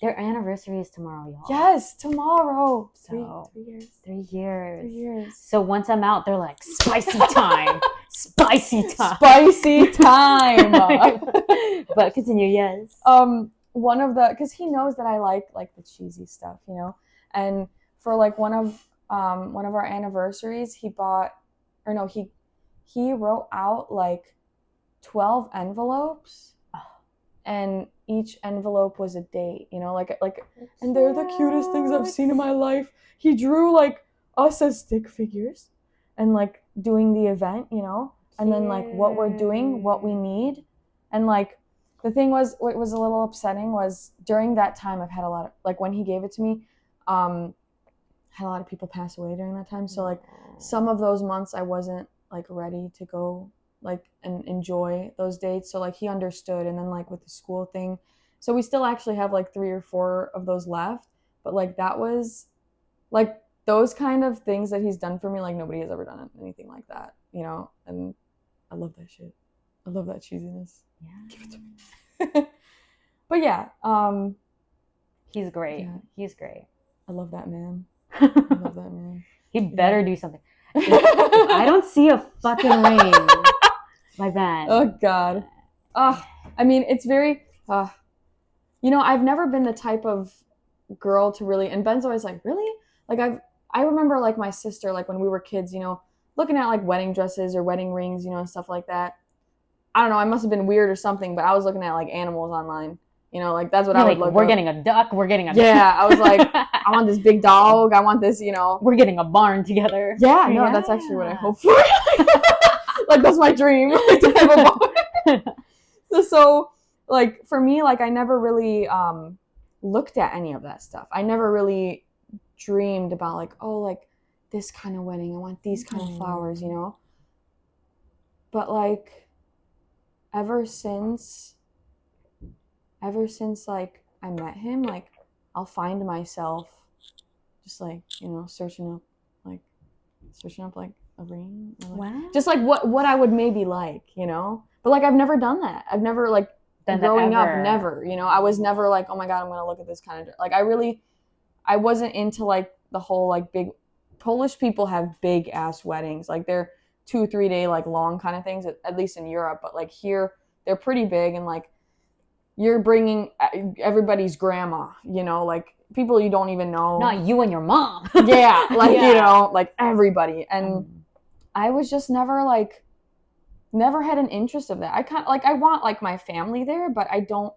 Speaker 2: their anniversary is tomorrow, y'all.
Speaker 1: Yes, tomorrow.
Speaker 2: So
Speaker 1: 3 years.
Speaker 2: 3 years.
Speaker 1: 3 years.
Speaker 2: So once I'm out, they're like, spicy time. Spicy time.
Speaker 1: Spicy time.
Speaker 2: But continue, yes.
Speaker 1: Because he knows that I like the cheesy stuff, you know? And for like one of our anniversaries, he wrote out like 12 envelopes. And each envelope was a date, you know, like, and they're the cutest things I've seen in my life. He drew like us as stick figures, and like doing the event, you know, and then like what we're doing, what we need, and like the thing was, what was a little upsetting was during that time I've had a lot of, like, when he gave it to me, had a lot of people pass away during that time, so like some of those months I wasn't like ready to go like and enjoy those dates, so like he understood. And then like with the school thing, so we still actually have like 3 or 4 of those left, but like that was like those kind of things that he's done for me, like nobody has ever done anything like that, you know. And I love that shit. I love that cheesiness.
Speaker 2: Yeah,
Speaker 1: give it to me. But yeah,
Speaker 2: he's great. Yeah. He's great.
Speaker 1: I love that man. I love that man.
Speaker 2: He better do something. If I don't see a fucking ring, my bad.
Speaker 1: Oh God. I mean, it's very, you know, I've never been the type of girl to really, and Ben's always like, really? Like I remember like my sister, like when we were kids, you know, looking at like wedding dresses or wedding rings, you know, and stuff like that. I don't know, I must have been weird or something, but I was looking at like animals online. You know, like that's what I would look.
Speaker 2: We're getting a duck. We're getting a
Speaker 1: yeah. I was like, I want this big dog. I want this. You know,
Speaker 2: we're getting a barn together.
Speaker 1: Yeah, no, that's actually what I hope for. Like that's my dream, like, to have a barn. So, like for me, like I never really looked at any of that stuff. I never really dreamed about like, oh, like this kind of wedding. I want these kind of flowers, you know. But like, ever since like I met him, like I'll find myself just like, you know, searching up like a ring, or, like, wow, just like what I would maybe like, you know. But like I've never done that. I've never like growing up, never, you know. I was never like, oh my God, I'm gonna look at this kind of, like I wasn't into like the whole like big Polish people have big ass weddings, like they're 2-3 day like long kind of things, at least in Europe. But like here they're pretty big, and like you're bringing everybody's grandma, you know, like people you don't even know.
Speaker 2: Not you and your mom.
Speaker 1: Yeah, like, yeah, you know, like everybody. And I was just never had an interest of that. I kind of like, I want like my family there, but I don't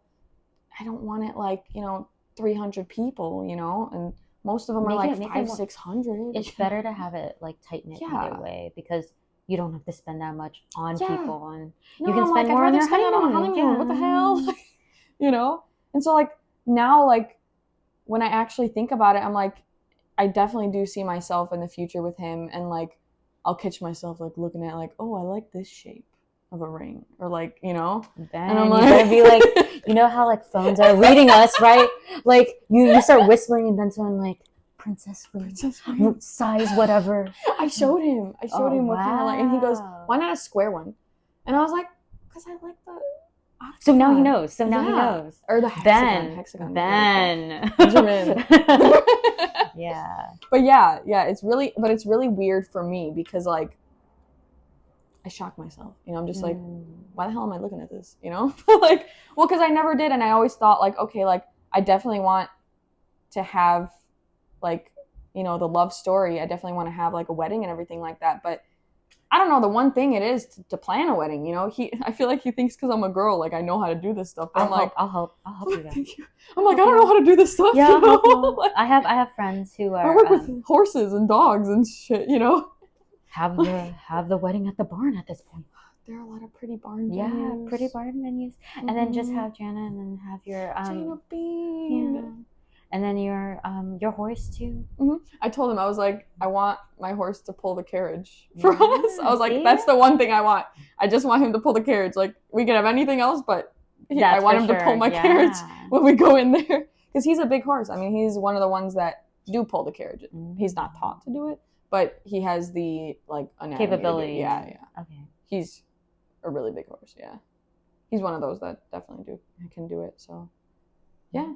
Speaker 1: want it like, you know, 300 people, you know, and most of them are like 500-600.
Speaker 2: It's better to have it like tight knit either way, because you don't have to spend that much on people, and you can spend more on your honeymoon.
Speaker 1: Yeah. What the hell? You know? And so like now, like when I actually think about it, I'm like, I definitely do see myself in the future with him, and like I'll catch myself like looking at like, oh, I like this shape of a ring, or like, you know,
Speaker 2: then and I'm like, gonna be like, you know how like phones are reading us, right? Like you start whispering, and then someone like, princess ring, size whatever.
Speaker 1: I showed him what kind of like, and he goes, why not a square one? And I was like, because I like the octagon.
Speaker 2: So now he knows. He knows.
Speaker 1: Or the hexagon.
Speaker 2: Benjamin. Yeah.
Speaker 1: But yeah, it's really weird for me, because like I shock myself, you know. I'm just like, why the hell am I looking at this, you know? Like, well, because I never did, and I always thought like, okay, like I definitely want to have like, you know, the love story. I definitely want to have like a wedding and everything like that. But I don't know, the one thing it is to plan a wedding, you know. I feel like he thinks because I'm a girl, like I know how to do this stuff. But I'm like,
Speaker 2: I'll help you guys.
Speaker 1: Thank you. I'm like, I don't know how to do this stuff.
Speaker 2: Yeah,
Speaker 1: you know?
Speaker 2: I have friends who are.
Speaker 1: I work with horses and dogs and shit, you know.
Speaker 2: Have the wedding at the barn at this point.
Speaker 1: There are a lot of pretty barn venues.
Speaker 2: Yeah, pretty barn venues. And then just have Jana, and then have your
Speaker 1: Jana Bean.
Speaker 2: Yeah. And then your horse too.
Speaker 1: I told him, I was like, I want my horse to pull the carriage for us. I was like,
Speaker 2: See?
Speaker 1: that's the one thing I want. I just want him to pull the carriage. Like, we can have anything else, but I want him to pull my carriage when we go in there. Because he's a big horse. I mean, he's one of the ones that do pull the carriage. He's not taught to do it, but he has the, like,
Speaker 2: capability.
Speaker 1: Yeah.
Speaker 2: Okay.
Speaker 1: He's a really big horse, yeah. He's one of those that definitely can do it, so, yeah.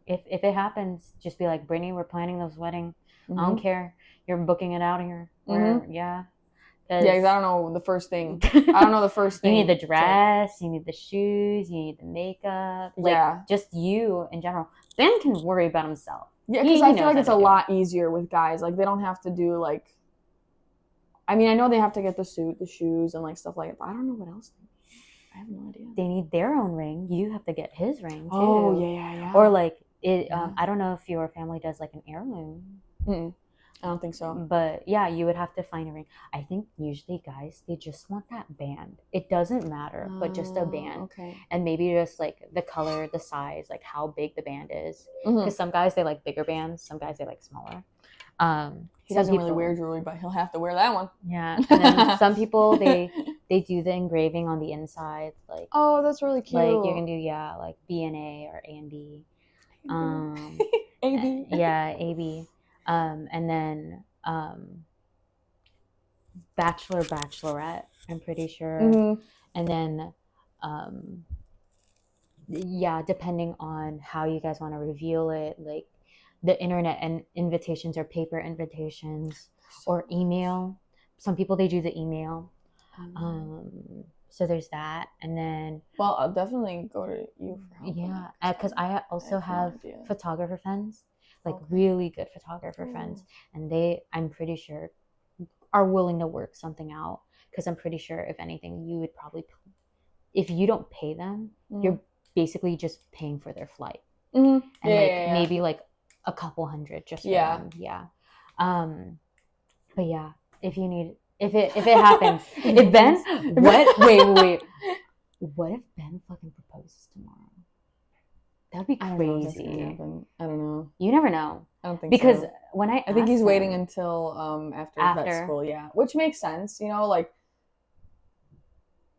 Speaker 2: If it happens, just be like, Brittany, we're planning this wedding. I don't care. You're booking it out here. Yeah.
Speaker 1: Yeah, because I don't know the first thing. I don't know the first thing.
Speaker 2: You need the dress, you need the shoes, you need the makeup. Like, just you in general. Ben can worry about himself.
Speaker 1: Yeah, because I feel like it's a lot easier with guys. Like, they don't have to do, like... I mean, I know they have to get the suit, the shoes, and, like, stuff like that, but I don't know what else they need. I have no idea.
Speaker 2: They need their own ring. You have to get his ring, too.
Speaker 1: Oh, yeah.
Speaker 2: Or, like, I don't know if your family does, like, an heirloom.
Speaker 1: I don't think so.
Speaker 2: But, yeah, you would have to find a ring. I think usually guys, they just want that band. It doesn't matter, but just a band.
Speaker 1: Okay.
Speaker 2: And maybe just, like, the color, the size, like, how big the band is. Because some guys, they like bigger bands. Some guys, they like smaller.
Speaker 1: He doesn't really wear jewelry, but he'll have to wear that one.
Speaker 2: Yeah. And then some people, they do the engraving on the inside. Like,
Speaker 1: oh, that's really cute.
Speaker 2: Like, you can do, like, B&A or A&B.
Speaker 1: A-B.
Speaker 2: Yeah, A-B. And then bachelor, bachelorette, I'm pretty sure. And then, yeah, depending on how you guys want to reveal it, like the internet and invitations or paper invitations or email. Some people, they do the email. So there's that. And then...
Speaker 1: Well, I'll definitely go to you for help.
Speaker 2: Yeah, because I also have photographer friends. Like, really good photographer friends, and they, I'm pretty sure, are willing to work something out, because I'm pretty sure, if anything, you would probably, if you don't pay them, you're basically just paying for their flight, and maybe like a couple $100 just for them. But yeah, if you need, if it happens, if Ben, wait, what if Ben fucking proposes tomorrow? That'd be crazy.
Speaker 1: I don't know.
Speaker 2: You never know.
Speaker 1: I don't think
Speaker 2: because
Speaker 1: so.
Speaker 2: When I
Speaker 1: think he's waiting until after vet school, which makes sense, you know, like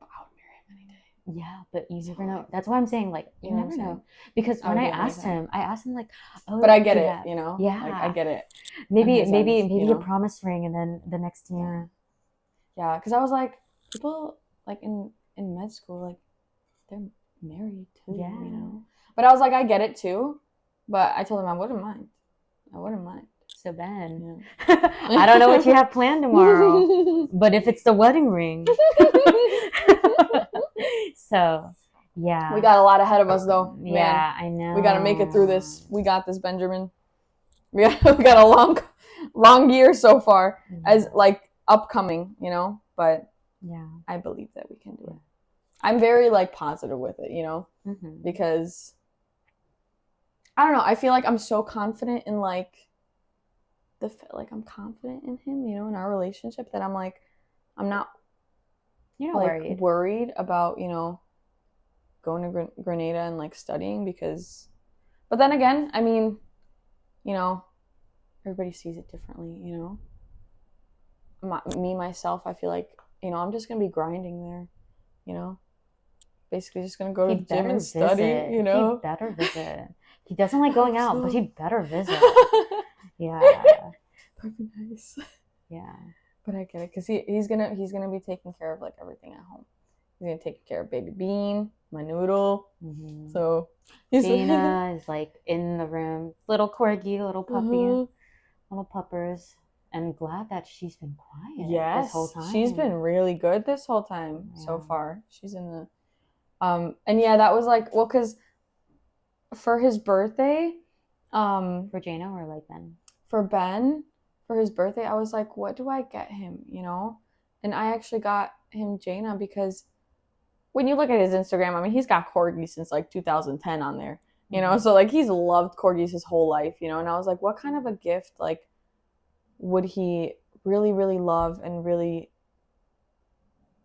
Speaker 1: I would marry him any day.
Speaker 2: Yeah, but you never know. That's why I'm saying, like, you never know. Because when I asked him like, oh,
Speaker 1: but I get it, you know.
Speaker 2: Yeah,
Speaker 1: like, I get it.
Speaker 2: Maybe a promise ring, and then the next year.
Speaker 1: Yeah, because I was like, people like in med school, like they're married too, you know. But I was like, I get it too. But I told him I wouldn't mind.
Speaker 2: So Ben, I don't know what you have planned tomorrow, but if it's the wedding ring. So, yeah.
Speaker 1: We got a lot ahead of us, though.
Speaker 2: Yeah, I know.
Speaker 1: We got to make it through this. We got this, Benjamin. We got a long year so far, as like upcoming, you know. But I believe that we can do it. I'm very like positive with it, you know, because I don't know. I feel like I'm so confident in like I'm confident in him, you know, in our relationship, that I'm like, I'm not.
Speaker 2: You're not
Speaker 1: like worried about, you know, going to Grenada and like studying, because, but then again, I mean, you know, everybody sees it differently, you know. Myself, I feel like, you know, I'm just gonna be grinding there, you know. Basically, just gonna go to the gym and study, you know.
Speaker 2: He better visit. He doesn't like going out, but he better visit. Yeah.
Speaker 1: That'd be nice.
Speaker 2: Yeah.
Speaker 1: But I get it, because he's gonna be taking care of like everything at home. He's gonna take care of baby Bean, my noodle. So
Speaker 2: Dana is like in the room, little corgi, little puppy, little puppers. I'm glad that she's been quiet this whole time.
Speaker 1: She's been really good this whole time so far. She's in the and yeah, that was like, well, because for his birthday,
Speaker 2: for Jana or like Ben?
Speaker 1: For Ben, for his birthday, I was like, what do I get him, you know? And I actually got him Jana, because when you look at his Instagram, I mean, he's got corgis since like 2010 on there, you know? So like, he's loved corgis his whole life, you know? And I was like, what kind of a gift like would he really, really love, and really,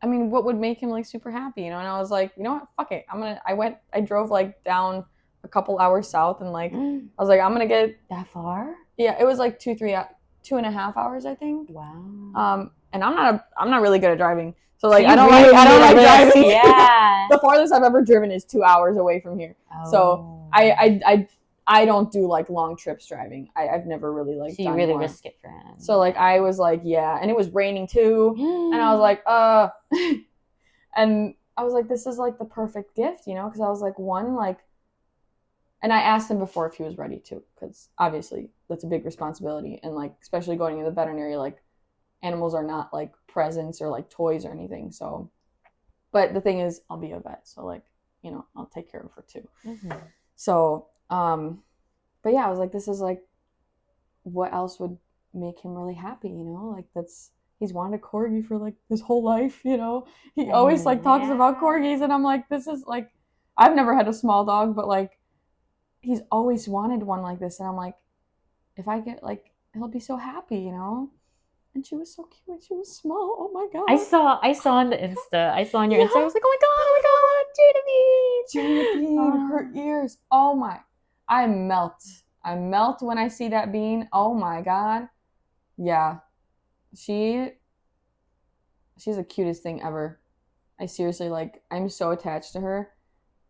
Speaker 1: I mean, what would make him like super happy, you know? And I was like, you know what, fuck it, I drove like down a couple hours south, and like I was like, I'm gonna get
Speaker 2: that far.
Speaker 1: Yeah, it was like 2.5 hours, I think.
Speaker 2: Wow.
Speaker 1: And I'm not really good at driving, so like
Speaker 2: So
Speaker 1: I don't like driving.
Speaker 2: Yeah.
Speaker 1: The farthest I've ever driven is 2 hours away from here.
Speaker 2: Oh.
Speaker 1: So I don't do like long trips driving. I've never really like.
Speaker 2: So you really risk it for him.
Speaker 1: So like I was like, yeah, and it was raining too, and I was like, and I was like, this is like the perfect gift, you know, because I was like, one, like, and I asked him before if he was ready to, because obviously that's a big responsibility, and like especially going to the veterinary, like animals are not like presents or like toys or anything. So, but the thing is, I'll be a vet, so like, you know, I'll take care of her too.
Speaker 2: Mm-hmm.
Speaker 1: So, but yeah, I was like, this is like, what else would make him really happy, you know? Like he's wanted a corgi for like his whole life, you know? He always like talks about corgis, and I'm like, this is like, I've never had a small dog, but like, he's always wanted one like this, and I'm like, if I get like, he'll be so happy, you know? And she was so cute. She was small. Oh my god!
Speaker 2: I saw on the Insta. I saw on your Insta. I was like, oh my god,
Speaker 1: Jada Bean, her ears. Oh my! I melt. I melt when I see that bean. Oh my god! Yeah, she's the cutest thing ever. I seriously like. I'm so attached to her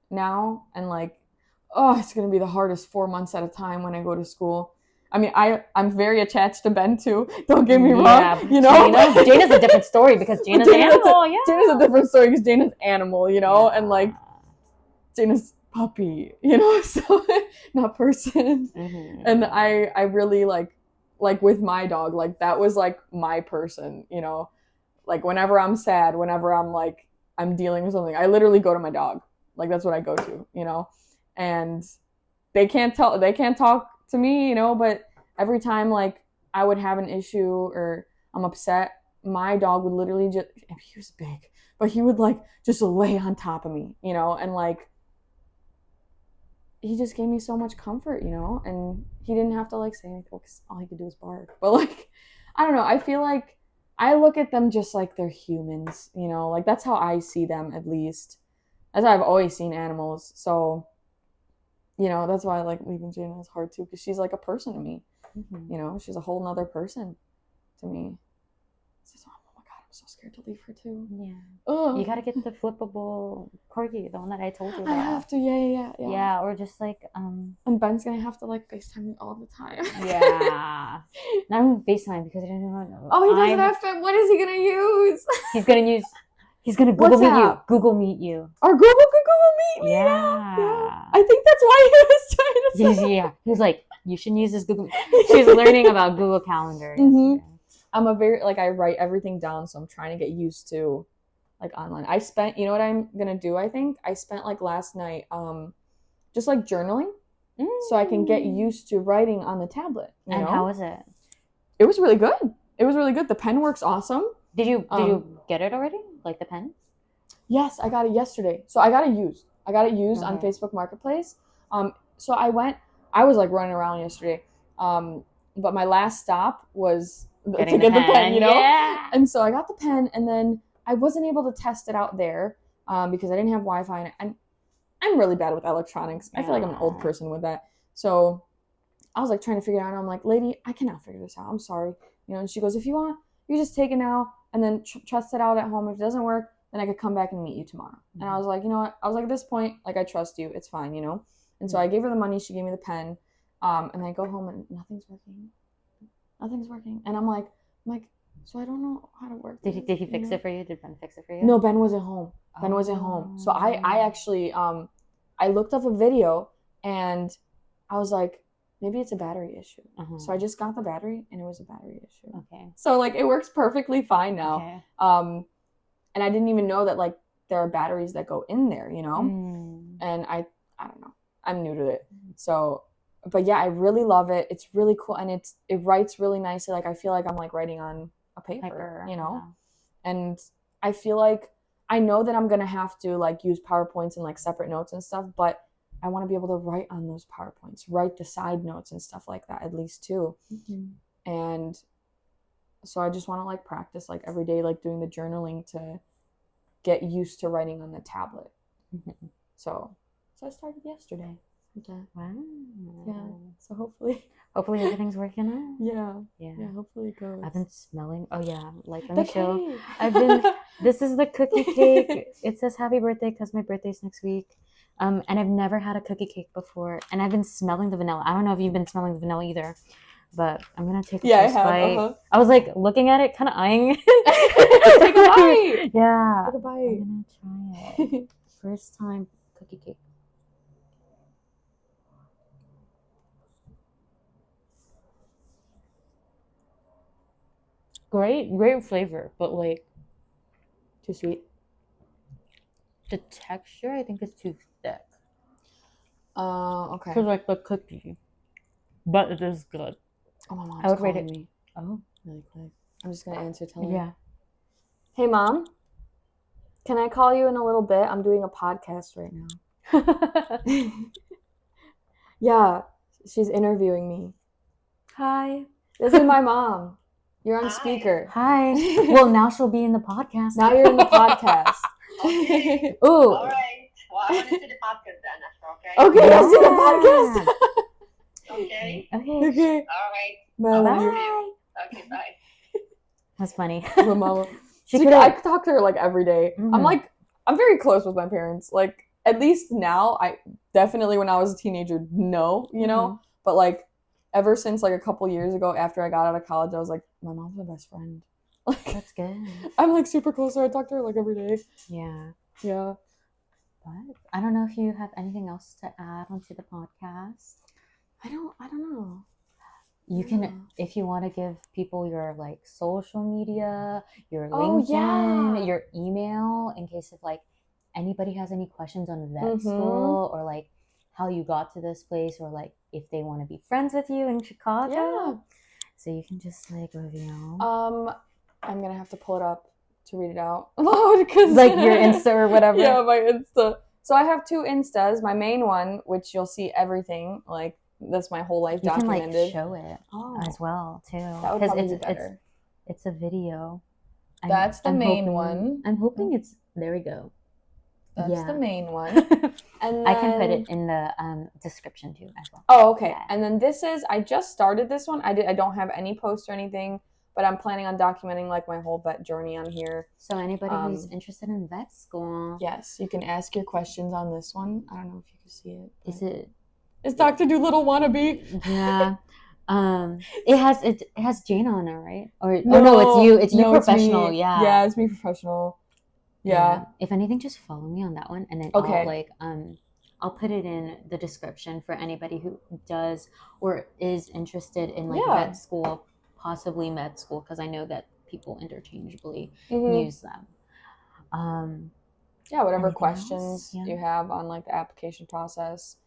Speaker 1: now, and like, oh, it's gonna be the hardest 4 months at a time when I go to school. I mean, I'm very attached to Ben too. Don't get me wrong, you know.
Speaker 2: Jana's a different story because Jana's an animal. Yeah,
Speaker 1: Jana's a different story because Jana's animal, you know, and like Jana's puppy, you know, so not person. Mm-hmm. And I really like with my dog, like that was like my person, you know. Like whenever I'm sad, whenever I'm like I'm dealing with something, I literally go to my dog. Like that's what I go to, you know. And they can't talk to me, you know, but every time like I would have an issue or I'm upset, my dog would literally just, he was big, but he would like just lay on top of me, you know, and like he just gave me so much comfort, you know, and he didn't have to like say anything because all he could do was bark. But like, I don't know, I feel like I look at them just like they're humans, you know, like that's how I see them, at least. That's how I've always seen animals. So, you know, that's why I like leaving Jana is hard too, because she's like a person to me. Mm-hmm. You know, she's a whole nother person to me. So, oh my god, I'm so scared to leave her too.
Speaker 2: Yeah. Ugh. You gotta get the flippable corgi, the one that I told you about.
Speaker 1: I have to, yeah.
Speaker 2: Yeah, or just like
Speaker 1: And Ben's gonna have to like FaceTime me all the time.
Speaker 2: Yeah. Not even FaceTime because I don't know.
Speaker 1: Oh, he doesn't have to. What is he gonna use?
Speaker 2: He's gonna Google Meet you. Google Meet you.
Speaker 1: Or Google Meet me.
Speaker 2: Yeah.
Speaker 1: I think that's why he was trying to say.
Speaker 2: Yeah. He was like, you should use this Google. She's learning about Google Calendar.
Speaker 1: Mm-hmm. I'm a very like I write everything down, so I'm trying to get used to like online. I spent, you know what I'm gonna do? I think I spent like last night just like journaling, so I can get used to writing on the tablet. You know?
Speaker 2: How was it?
Speaker 1: It was really good. The pen works awesome.
Speaker 2: Did you get it already? Like the pen?
Speaker 1: Yes, I got it yesterday. So I got it used. On Facebook Marketplace. So I was like running around yesterday. But my last stop was to get the pen, you know? Yeah. And so I got the pen, and then I wasn't able to test it out there because I didn't have Wi-Fi, and I'm really bad with electronics. I feel like I'm an old person with that. So I was like trying to figure it out, and I'm like, lady, I cannot figure this out. I'm sorry. You know, and she goes, if you want, you just take it now and then trust it out at home. If it doesn't work, then I could come back and meet you tomorrow. Mm-hmm. And I was like, you know what? I was like, at this point, like, I trust you. It's fine, you know? And so I gave her the money. She gave me the pen. And I go home and nothing's working. And I'm like, so I don't know how to work.
Speaker 2: Did he fix it for you? Did Ben fix it for you?
Speaker 1: No, Ben wasn't home. Ben wasn't home. So I actually, I looked up a video and I was like, maybe it's a battery issue. Uh-huh. So I just got the battery, and it was a battery issue. Okay. So like it works perfectly fine now. Okay. And I didn't even know that like there are batteries that go in there, you know. And I don't know. I'm new to it. So, but yeah, I really love it. It's really cool, and it writes really nicely. Like I feel like I'm like writing on a paper, you know. Yeah. And I feel like I know that I'm gonna have to like use PowerPoints and like separate notes and stuff, but I want to be able to write on those PowerPoints, write the side notes and stuff like that, at least too. Mm-hmm. And so I just want to like practice like every day, like doing the journaling to get used to writing on the tablet. Mm-hmm. So I started yesterday. Okay.
Speaker 2: Wow.
Speaker 1: Yeah. So hopefully
Speaker 2: everything's working out.
Speaker 1: Yeah, hopefully it goes.
Speaker 2: I've been smelling. Oh yeah, like let
Speaker 1: The
Speaker 2: me show.
Speaker 1: cake.
Speaker 2: This is the cookie cake. It says happy birthday because my birthday's next week. And I've never had a cookie cake before, and I've been smelling the vanilla. I don't know if you've been smelling the vanilla either, but I'm gonna take a first bite. I was like looking at it, kind of eyeing it.
Speaker 1: Take a bite.
Speaker 2: Yeah.
Speaker 1: Take a bite.
Speaker 2: I'm gonna try it. First time cookie cake. Great flavor, but like
Speaker 1: Too sweet.
Speaker 2: the texture, I think, is too thick.
Speaker 1: Okay.
Speaker 2: For like the cookie, but it is good.
Speaker 1: Oh, my mom's
Speaker 2: I would rate
Speaker 1: calling
Speaker 2: it.
Speaker 1: me
Speaker 2: Oh,
Speaker 1: really quick. I'm just gonna answer. Tell her.
Speaker 2: yeah.
Speaker 1: Hey, Mom. Can I call you in a little bit? I'm doing a podcast right now. Yeah, she's interviewing me.
Speaker 2: Hi.
Speaker 1: This is my mom. You're on speaker.
Speaker 2: Hi. Well, now she'll be in the podcast.
Speaker 1: Now you're in the podcast.
Speaker 3: Okay.
Speaker 2: Ooh.
Speaker 3: All right. Well, I want to see the podcast then, okay?
Speaker 1: Okay, let's do the podcast.
Speaker 3: Okay.
Speaker 2: Okay.
Speaker 1: Okay.
Speaker 3: All right.
Speaker 1: Bye. Love you.
Speaker 2: Bye.
Speaker 3: Okay, bye.
Speaker 2: That's funny.
Speaker 1: My mama. I talk to her like every day.
Speaker 2: Mhm.
Speaker 1: I'm very close with my parents. Like, at least now, I definitely when I was a teenager, no, you know? But like, ever since like a couple years ago after I got out of college, I was like, my mom's my best friend. Like,
Speaker 2: That's good.
Speaker 1: I'm like super close to her. I talk to her like every day.
Speaker 2: Yeah.
Speaker 1: Yeah.
Speaker 2: But I don't know if you have anything else to add onto the podcast.
Speaker 1: I don't know.
Speaker 2: You can, if you want to give people your like social media, your
Speaker 1: Oh,
Speaker 2: LinkedIn,
Speaker 1: yeah.
Speaker 2: your email, in case if like anybody has any questions on vet
Speaker 1: Mhm.
Speaker 2: school or like how you got to this place or like if they want to be friends with you in Chicago.
Speaker 1: Yeah.
Speaker 2: So you can just like reveal.
Speaker 1: I'm gonna have to pull it up to read it out loud because
Speaker 2: Like your Insta or whatever.
Speaker 1: Yeah, my Insta. So I have 2 Instas. My main one, which you'll see everything, like that's my whole life
Speaker 2: You can
Speaker 1: documented.
Speaker 2: like show it
Speaker 1: Oh,
Speaker 2: as well too.
Speaker 1: that would probably be better.
Speaker 2: It's a video.
Speaker 1: That's the main one.
Speaker 2: I'm hoping it's there. We go.
Speaker 1: That's the main one. And then,
Speaker 2: I can put it in the description too as well.
Speaker 1: Oh, okay.
Speaker 2: Yeah.
Speaker 1: And then this is I just started this one. I don't have any posts or anything, but I'm planning on documenting like my whole vet journey on here.
Speaker 2: So anybody who's interested in vet school,
Speaker 1: yes, you can ask your questions on this one. I don't know if you can see it.
Speaker 2: Is it?
Speaker 1: It's Dr. Dolittle Wannabe.
Speaker 2: Yeah. It has Jane on it, right? Or no, it's you. It's you professional.
Speaker 1: Me.
Speaker 2: Yeah.
Speaker 1: Yeah, it's me professional. Yeah.
Speaker 2: If anything, just follow me on that one, and then
Speaker 1: Okay.
Speaker 2: I'll put it in the description for anybody who does or is interested in like
Speaker 1: Yeah.
Speaker 2: vet school, possibly med school, because I know that people interchangeably
Speaker 1: Mhm.
Speaker 2: use them.
Speaker 1: Yeah, whatever
Speaker 2: Anything
Speaker 1: questions
Speaker 2: else? Yeah.
Speaker 1: you have on like the application process.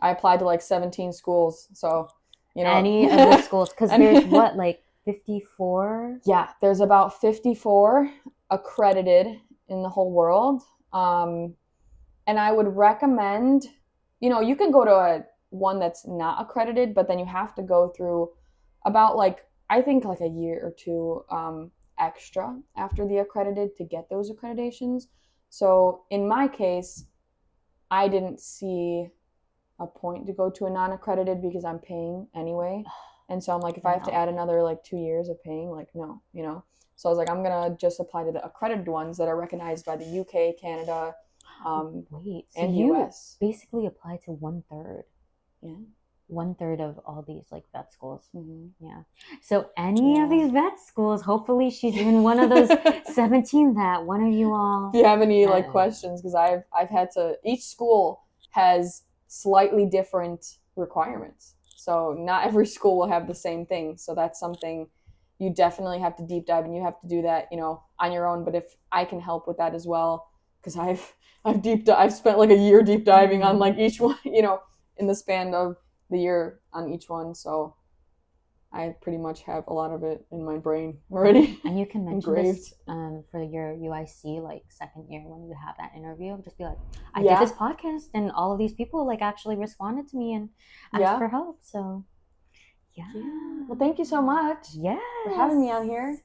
Speaker 1: I applied to like 17 schools, so you know
Speaker 2: Any of the schools, because there's what, like 54?
Speaker 1: Yeah, there's about 54 accredited in the whole world. And I would recommend, you can go to one that's not accredited, but then you have to go through about like, I think like a year or two extra after the accredited to get those accreditations. So in my case, I didn't see a point to go to a non-accredited because I'm paying anyway. And so I'm like, if I have to add another like 2 years of paying, like, no, So I was like, I'm going to just apply to the accredited ones that are recognized by the UK, Canada,
Speaker 2: Wait, so
Speaker 1: and
Speaker 2: you
Speaker 1: US.
Speaker 2: basically apply to 1/3.
Speaker 1: Yeah.
Speaker 2: 1/3 of all these like vet schools.
Speaker 1: Mm-hmm.
Speaker 2: Yeah. So any of these vet schools, hopefully she's in one of those 17 that one of you all.
Speaker 1: If you have any like questions, because I've had to, each school has slightly different requirements. So not every school will have the same thing. So that's something you definitely have to deep dive, and you have to do that, on your own. But if I can help with that as well, because I've spent like a year deep diving on like each one, in the span of the year on each one. So I pretty much have a lot of it in my brain already.
Speaker 2: And you can mention
Speaker 1: engraved.
Speaker 2: this for your UIC like second year when you have that interview. Just be like, I did this podcast, and all of these people like actually responded to me and asked for help. So yeah.
Speaker 1: Well, thank you so much.
Speaker 2: Yes.
Speaker 1: For having me on here.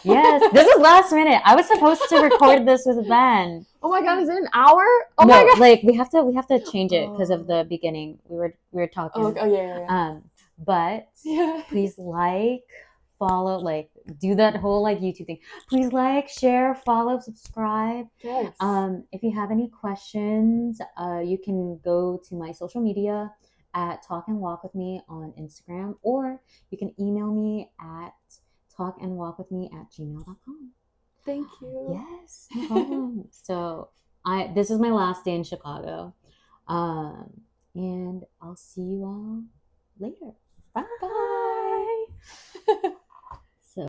Speaker 2: Yes. This is last minute. I was supposed to record this with Ben.
Speaker 1: Oh my god, is it an hour? Oh
Speaker 2: no,
Speaker 1: my god.
Speaker 2: like we have to change it because of the beginning. We were talking.
Speaker 1: Oh, yeah.
Speaker 2: But
Speaker 1: Yeah.
Speaker 2: please follow, like do that whole like YouTube thing. Please share, follow, subscribe.
Speaker 1: Yes.
Speaker 2: If you have any questions, you can go to my social media at Talk and Walk with Me on Instagram, or you can email me at talkandwalkwithme@gmail.com.
Speaker 1: Thank you.
Speaker 2: Yes, no problem. So this is my last day in Chicago. And I'll see you all later.